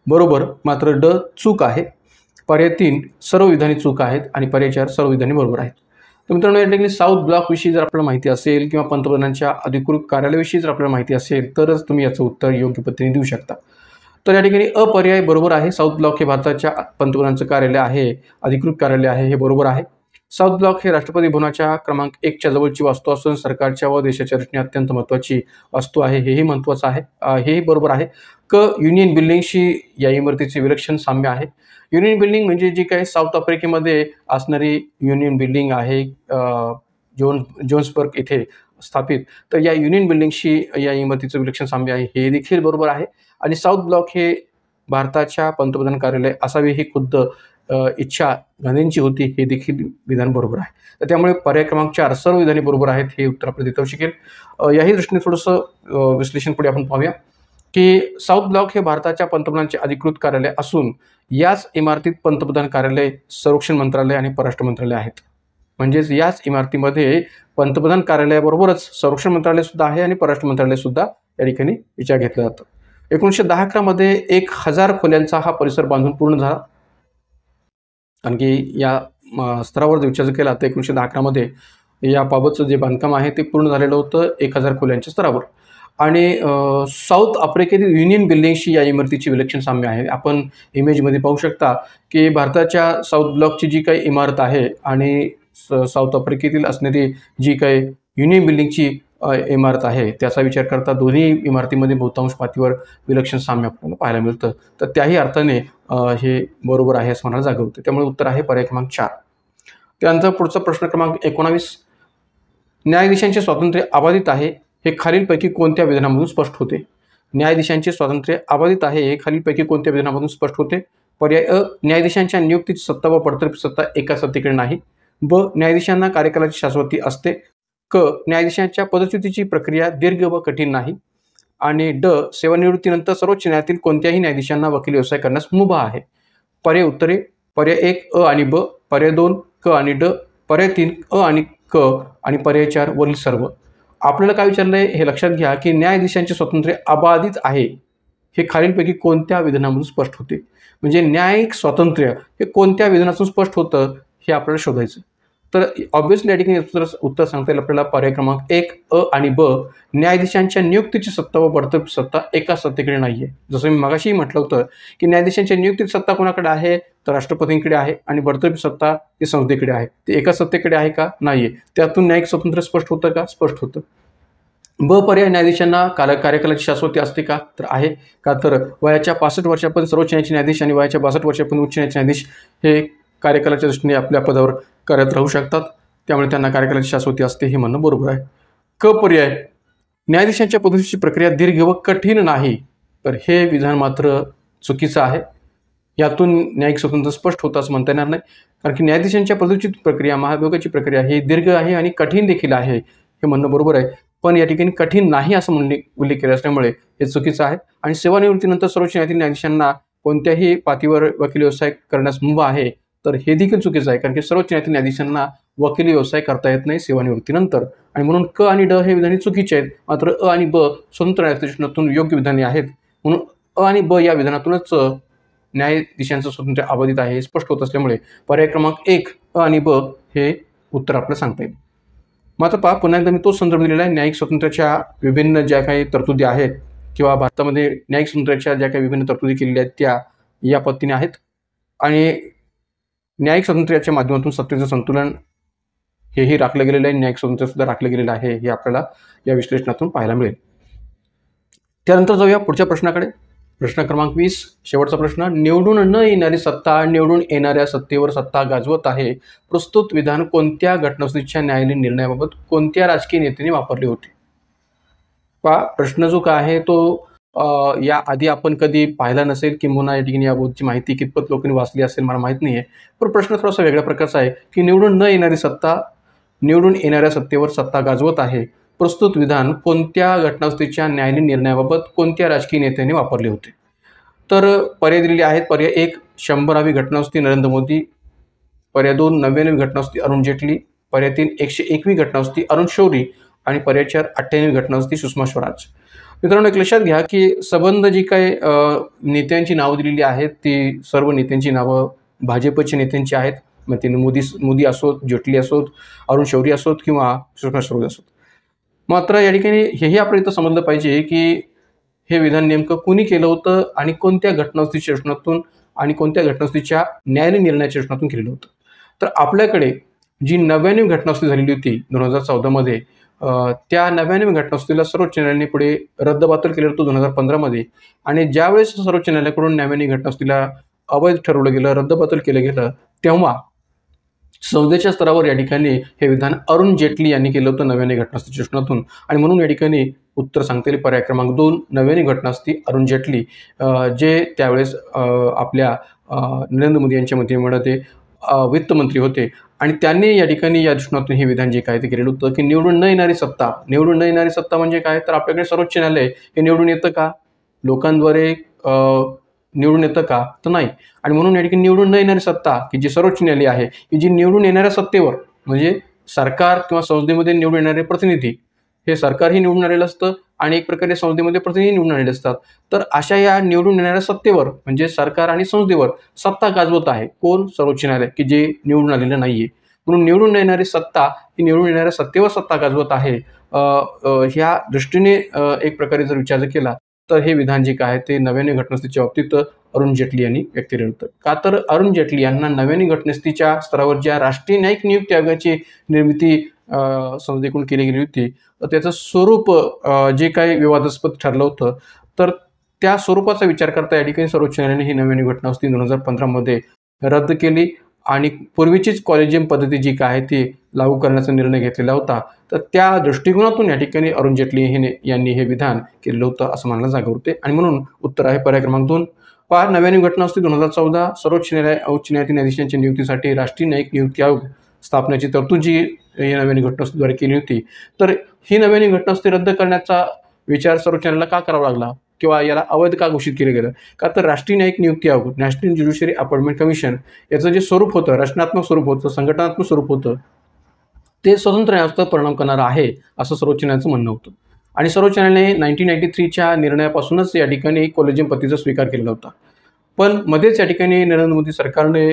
बरोबर मात्र चूक आहे. पर्याय 3 सर्व विधाने चूक आहेत आणि पर्याय 4 सर्व विधाने बरोबर आहेत. तर मित्रांनो, या ठिकाणी साऊथ ब्लॉकविषयी जर आपल्याला माहिती असेल किंवा पंतप्रधानांच्या अधिकृत कार्यालयाविषयी जर आपल्याला माहिती असेल तरच तुम्ही याचं उत्तर योग्य पद्धतीने देऊ शकता. तर या ठिकाणी पर्याय बरोबर आहे. साऊथ ब्लॉक हे भारताच्या पंतप्रधानांचं कार्यालय आहे, अधिकृत कार्यालय आहे, हे बरोबर आहे. साऊथ ब्लॉक हे राष्ट्रपती भवनाच्या क्रमांक 1च्या जवळची वास्तू असून सरकारच्या व देशाच्या दृष्टीने अत्यंत महत्त्वाची वास्तू आहे, हेही महत्त्वाचं आहे, हेही बरोबर आहे. युनियन बिल्डिंगशी या इमारतीचे विलक्षण साम्य आहे. युनियन बिल्डिंग म्हणजे जी काही साऊथ आफ्रिकेमध्ये असणारी युनियन बिल्डिंग आहे जोन्सबर्ग इथे स्थापित, तर या युनियन बिल्डिंगशी या इमारतीचं विलक्षण साम्य आहे, हे देखील बरोबर आहे. आणि साऊथ ब्लॉक हे भारताच्या पंतप्रधान कार्यालय असावे ही खुद्द इच्छा गांधींची होती हे देखील विधान बरोबर आहे. तर त्यामुळे पर्याय क्रमांक 4 सर्व विधाने बरोबर आहेत हे उत्तर आपलं देता शकेल. याही दृष्टीने थोडंसं विश्लेषण पुढे आपण पाहूया की साऊथ ब्लॉक हे भारताच्या पंतप्रधानांचे अधिकृत कार्यालय असून याच इमारतीत पंतप्रधान कार्यालय, संरक्षण मंत्रालय आणि परराष्ट्र मंत्रालय आहेत. म्हणजेच याच इमारतीमध्ये पंतप्रधान कार्यालयाबरोबरच संरक्षण मंत्रालय सुद्धा आहे आणि परराष्ट्र मंत्रालय सुद्धा या ठिकाणी विचार घेतला जातो. 1910-11 मध्ये 1000 खोल्यांचा हा परिसर बांधून पूर्ण झाला. आणखी या स्तरावर जर विचार केला तर 1910-11 मध्ये याबाबतचं जे बांधकाम आहे ते पूर्ण झालेलं होतं 1000 खोल्यांच्या स्तरावर. आणि साऊथ आफ्रिकेतील युनियन बिल्डिंगशी या इमारतीची विलक्षण साम्य आहे. आपण इमेजमध्ये पाहू शकता की भारताच्या साऊथ ब्लॉकची जी काही इमारत आहे आणि साऊथ आफ्रिकेतील असणारी जी काही युनियन बिल्डिंगची इमारत आहे त्याचा विचार करता दोन्ही इमारतीमध्ये बहुतांश पातळीवर विलक्षण साम्य आपल्याला पाहायला मिळतं. तर त्याही अर्थाने हे बरोबर आहे असं म्हणायला जागा होते. त्यामुळे उत्तर आहे पर्याय क्रमांक 4. त्यानंतर पुढचा प्रश्न क्रमांक 19. न्यायाधीशांचे स्वातंत्र्य अबाधित आहे हे खालीलपैकी कोणत्या विधानामधून स्पष्ट होते? न्यायाधीशांचे स्वातंत्र्य अबाधित आहे हे खालीलपैकी कोणत्या विधानामधून स्पष्ट होते? पर्याय अ, न्यायाधीशांच्या नियुक्तीची सत्ता व बडतर्फी सत्ता एका सत्तेकडे नाही. ब, न्यायाधीशांना कार्यकालाची शाश्वती असते. क, न्यायाधीशांच्या पदच्युतीची प्रक्रिया दीर्घ व कठीण नाही. आणि ड, सेवानिवृत्तीनंतर सर्वोच्च न्यायालयातील कोणत्याही न्यायाधीशांना वकील व्यवसाय करण्यास मुभा आहे. पर्याय उत्तरे: पर्याय 1 अ आणि ब, पर्याय 2 क आणि ड, पर्याय 3 अ आणि क आणि पर्याय 4 वरील सर्व. आपल्याला काय विचारलंय हे लक्षात घ्या की न्यायाधीशांचे स्वातंत्र्य अबाधित आहे हे खालीलपैकी कोणत्या विधानामधून स्पष्ट होते? म्हणजे न्यायिक स्वातंत्र्य हे कोणत्या विधानातून स्पष्ट होतं हे आपल्याला शोधायचं. तर ऑब्व्हियसली या ठिकाणी उत्तर सांगता येईल आपल्याला पर्याय क्रमांक 1 अ आणि ब, न्यायाधीशांच्या नियुक्तीची सत्ता व बडतर्फी सत्ता एका सत्तेकडे नाही आहे. जसं मी मगाशीही म्हटलं होतं की न्यायाधीशांच्या नियुक्तीची सत्ता कोणाकडे आहे तर राष्ट्रपतींकडे आहे आणि बडतर्फी सत्ता ही संसदेकडे आहे. ते एका सत्तेकडे आहे का? नाही आहे. त्यातून न्यायिक स्वातंत्र्य स्पष्ट होतं का? स्पष्ट होतं. ब, पर्याय न्यायाधीशांना कार्यकालाची शाश्वती असते का? तर आहे. का तर वयाच्या 65 वर्षापर्यंत सर्वोच्च न्यायालयाचे न्यायाधीश आणि वयाच्या 62 वर्षापर्यंत उच्च न्यायालयाचे न्यायाधीश हे कार्यकालाच्या दृष्टीने आपल्या पदावर कार्यरत राहू शकतात. त्यामुळे त्यांना कार्यकालाची शाश्वती असते हे म्हणणं बरोबर आहे. क, पर्याय न्यायाधीशांच्या पदच्युतीची प्रक्रिया दीर्घ व कठीण नाही. तर हे विधान मात्र चुकीचं आहे. यातून न्यायिक स्वातंत्र्य स्पष्ट होतं असं म्हणता येणार नाही. कारण की न्यायाधीशांच्या पदच्युती प्रक्रिया, महाभियोगाची प्रक्रिया ही दीर्घ आहे आणि कठीण देखील आहे हे म्हणणं बरोबर आहे. पण या ठिकाणी कठीण नाही असं उल्लेख केला असल्यामुळे हे चुकीचं आहे. आणि सेवानिवृत्तीनंतर सर्वोच्च न्यायालयातील न्यायाधीशांना कोणत्याही पातळीवर वकील व्यवसाय करण्यास मुभा आहे तर हे देखील चुकीचं आहे. कारण की सर्वोच्च न्यायालयातील न्यायाधीशांना वकिली व्यवसाय करता येत नाही सेवानिवृत्तीनंतर. आणि म्हणून क आणि ड हे विधाने चुकीचे आहेत. मात्र अ आणि ब स्वतंत्र न्यायाधीशांतून योग्य विधाने आहेत. म्हणून अ आणि ब या विधानातूनच न्यायाधीशांचं स्वातंत्र्य अबाधित आहे हे स्पष्ट होत असल्यामुळे पर्याय क्रमांक 1 अ आणि ब हे उत्तर आपल्याला सांगता येईल. मात्र पहा, पुन्हा एकदा मी तोच संदर्भ दिलेला आहे. न्यायिक स्वातंत्र्याच्या विभिन्न ज्या काही तरतुदी आहेत किंवा भारतामध्ये न्यायिक स्वातंत्र्याच्या ज्या काही विभिन्न तरतुदी केलेल्या आहेत त्या या पद्धतीने आहेत. आणि न्यायिक स्वातंत्र्याच्या माध्यमातून सत्तेचं संतुलन हेही राखलं गेलेलं आहे. न्यायिक स्वातंत्र्य सुद्धा राखलं गेलेलं आहे हे आपल्याला या विश्लेषणातून पाहायला मिळेल. त्यानंतर जाऊया पुढच्या प्रश्नाकडे. प्रश्न क्रमांक 20, शेवटचा प्रश्न. निवडून न येणारी सत्ता निवडून येणाऱ्या सत्तेवर सत्ता गाजवत आहे. प्रस्तुत विधान कोणत्या घटनास्थळीच्या न्यायालयीन निर्णयाबाबत कोणत्या राजकीय नेत्याने वापरले होते? पहा, प्रश्न जो काय आहे तो या आधी आपण कधी पाहिला नसेल किंवा या ठिकाणी याबाबतची माहिती कितपत लोकांनी वाचली असेल मला माहीत नाही आहे. पण प्रश्न थोडासा वेगळ्या प्रकारचा आहे की निवडून न येणारी सत्ता निवडून येणाऱ्या सत्तेवर सत्ता गाजवत आहे. प्रस्तुत विधान कोणत्या घटनास्थळीच्या न्यायालयीन निर्णयाबाबत कोणत्या राजकीय नेत्याने वापरले होते? तर पर्याय दिलेले आहेत. पर्याय 1 100वी घटनास्थळी नरेंद्र मोदी, पर्याय 2 99वी घटनास्थळी अरुण जेटली, पर्याय 3 101वी घटनास्थळी अरुण शौरी आणि पर्याय 4 98वी घटनास्थळी सुषमा स्वराज. मित्रांनो, एक लक्षात घ्या की संबंध जी काही नेत्यांची नावं दिलेली आहेत ती सर्व नेत्यांची नावं भाजपच्या नेत्यांची आहेत. मग ते मोदी असोत, जेटली असोत, अरुण शौरी असोत किंवा सुषमा स्वराज असोत. मात्र या ठिकाणी हेही आपल्याला इथं समजलं पाहिजे की हे विधान नेमकं कुणी केलं होतं आणि कोणत्या घटनास्थळीच्या रचनातून आणि कोणत्या घटनास्थळीच्या न्यायालयीन निर्णयाच्या रचनातून केलेलं होतं. तर आपल्याकडे जी 99वी घटनास्थळी झालेली होती 2014 मध्ये, त्या 99वी घटनास्थळीला सर्वोच्च न्यायालयाने पुढे रद्दबातल केलं होतं 2015 मध्ये. आणि ज्यावेळेस सर्वोच्च न्यायालयाकडून 99वी घटनास्थळीला अवैध ठरवलं गेलं, रद्दबातल केलं गेलं, तेव्हा संसदेच्या स्तरावर या ठिकाणी हे विधान अरुण जेटली यांनी केलं होतं 99वी घटनास्थळीच्या रचनातून. आणि म्हणून या ठिकाणी उत्तर सांगता येईल पर्याय क्रमांक 2 99वी घटनास्थळी अरुण जेटली, जे त्यावेळेस आपल्या नरेंद्र मोदी यांच्या मंत्रिमंडळात वित्तमंत्री होते आणि त्यांनी या ठिकाणी या दृष्टिकोनातून हे विधान जे काय ते केलेलं होतं की निवडून न येणारी सत्ता म्हणजे काय, तर आपल्याकडे सर्वोच्च न्यायालय हे निवडून येतं का, लोकांद्वारे निवडून येतं का, तर नाही. आणि म्हणून या ठिकाणी निवडून न येणारी सत्ता की जी सर्वोच्च न्यायालय आहे की जी निवडून येणाऱ्या सत्तेवर, म्हणजे सरकार किंवा संसदेमध्ये निवडून येणारे प्रतिनिधी, हे सरकारही निवडून आलेलं असतं आणि एक प्रकारे संसदेमध्ये प्रतिनिधी निवडून आलेले असतात. तर अशा या निवडून येणाऱ्या सत्तेवर म्हणजे सरकार आणि संसदेवर सत्ता गाजवत आहे कोण, सर्वोच्च न्यायालय, की जे निवडून आलेलं नाहीये. म्हणून निवडून येणारी सत्ता ही निवडून येणाऱ्या सत्तेवर सत्ता गाजवत आहे. ह्या दृष्टीने एक प्रकारे जर विचार केला तर हे विधान जे काय ते नव्याने घटनास्थीच्या बाबतीत अरुण जेटली यांनी व्यक्त केलं होतं. का तर अरुण जेटली यांना नव्याने घटनास्थीच्या स्तरावर ज्या राष्ट्रीय न्यायिक नियुक्ती आयोगाची निर्मिती संसदेकडून केली गेली होती, त्याचं स्वरूप जे काही विवादास्पद ठरलं होतं, तर त्या स्वरूपाचा विचार करता या ठिकाणी सर्वोच्च न्यायालयाने ही नव्याने घटनास्थी 2015 रद्द केली आणि पूर्वीचीच कॉलेजियम पद्धती जी काय आहे ती लागू करण्याचा निर्णय घेतलेला होता. तर त्या दृष्टिकोनातून या ठिकाणी अरुण जेटली यांनी हे विधान केलेलं होतं असं मानलं जागा होते. आणि म्हणून उत्तर आहे पर्याय क्रमांक 2. पहा, नव्याने घटनास्थी 2014 सर्वोच्च न्यायालय उच्च न्यायालयातील न्यायाधीशांच्या नियुक्तीसाठी राष्ट्रीय न्यायिक नियुक्ती आयोग स्थापनेची तरतूद जी या नव्याने घटनास्थीद्वारे केली होती, तर ही नव्याने घटनास्थी रद्द करण्याचा विचार सर्वोच्च न्यायालयाला का करावा लागला किंवा याला अवैध का घोषित केलं गेलं, का तर राष्ट्रीय न्यायिक नियुक्ती आयोग, नॅशनल ज्युडिशियरी अपॉइंटमेंट कमिशन, याचं जे स्वरूप होतं, रचनात्मक स्वरूप होतं, संघटनात्मक स्वरूप होतं, ते स्वतंत्र न्यायालयावर परिणाम करणारं आहे असं सर्वोच्च न्यायालयाचं म्हणणं होतं. आणि सर्वोच्च न्यायालयाने 1993च्या निर्णयापासूनच या ठिकाणी कॉलेजियम पद्धतीचा स्वीकार केलेला होता. पण मध्येच या ठिकाणी नरेंद्र मोदी सरकारने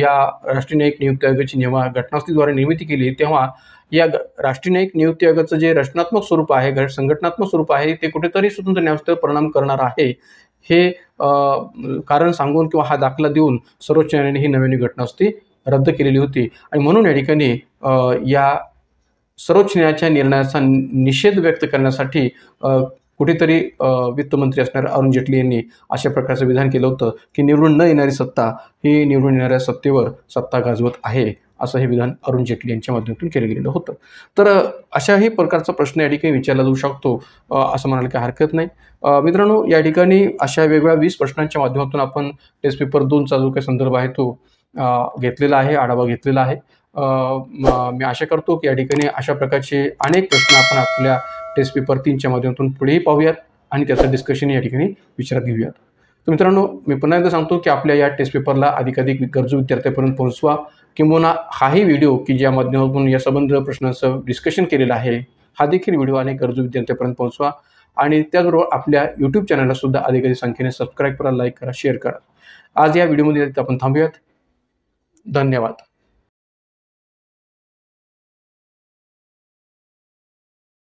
या राष्ट्रीय न्यायिक नियुक्ती आयोगाची जेव्हा घटनास्थीद्वारे निर्मिती केली, तेव्हा या राष्ट्रीय न्यायिक नियुक्ती आयोगाचं जे रचनात्मक स्वरूप आहे, संघटनात्मक स्वरूप आहे, ते कुठेतरी स्वतंत्र न्यायालयावर परिणाम करणार आहे, हे कारण सांगून किंवा हा दाखला देऊन सर्वोच्च न्यायालयाने ही नव्याने घटनास्थी रद्द केलेली होती. आणि म्हणून या ठिकाणी या सर्वोच्च न्यायालयाच्या निर्णयाचा निषेध व्यक्त करण्यासाठी कुठेतरी वित्तमंत्री असणाऱ्या अरुण जेटली यांनी अशा प्रकारचं विधान केलं होतं की निवडून न येणारी सत्ता ही निवडून येणाऱ्या सत्तेवर सत्ता गाजवत आहे, असं हे विधान अरुण जेटली यांच्या माध्यमातून केलं गेलेलं होतं. तर अशाही प्रकारचा प्रश्न या ठिकाणी विचारला जाऊ शकतो असं म्हणायला काही हरकत नाही. मित्रांनो, या ठिकाणी अशा वेगवेगळ्या 20 प्रश्नांच्या माध्यमातून आपण टेस्ट पेपर 2चा जो काही संदर्भ आहे तो घेतलेला आहे, आढावा घेतलेला आहे. मी आशा करतो की या ठिकाणी अशा प्रकारचे अनेक प्रश्न आपण आपल्या टेस्ट पेपर 3च्या माध्यमातून पुढेही पाहूयात आणि त्याचं डिस्कशन या ठिकाणी विचारात घेऊयात. तर मित्रांनो, मी पुन्हा एकदा सांगतो की आपल्या या टेस्ट पेपरला अधिकाधिक गरजू विद्यार्थ्यांपर्यंत पोहोचवा, किंबहुना हाही व्हिडिओ की ज्या माध्यमातून या संबंध प्रश्नांचं डिस्कशन केलेलं आहे, हा देखील व्हिडिओ अनेक गरजू विद्यार्थ्यांपर्यंत पोहोचवा आणि त्याचबरोबर आपल्या यूट्यूब चॅनलला सुद्धा अधिकाधिक संख्येने सबस्क्राईब करा, लाईक करा, शेअर करा. आज या व्हिडिओमध्ये आपण थांबूयात. धन्यवाद.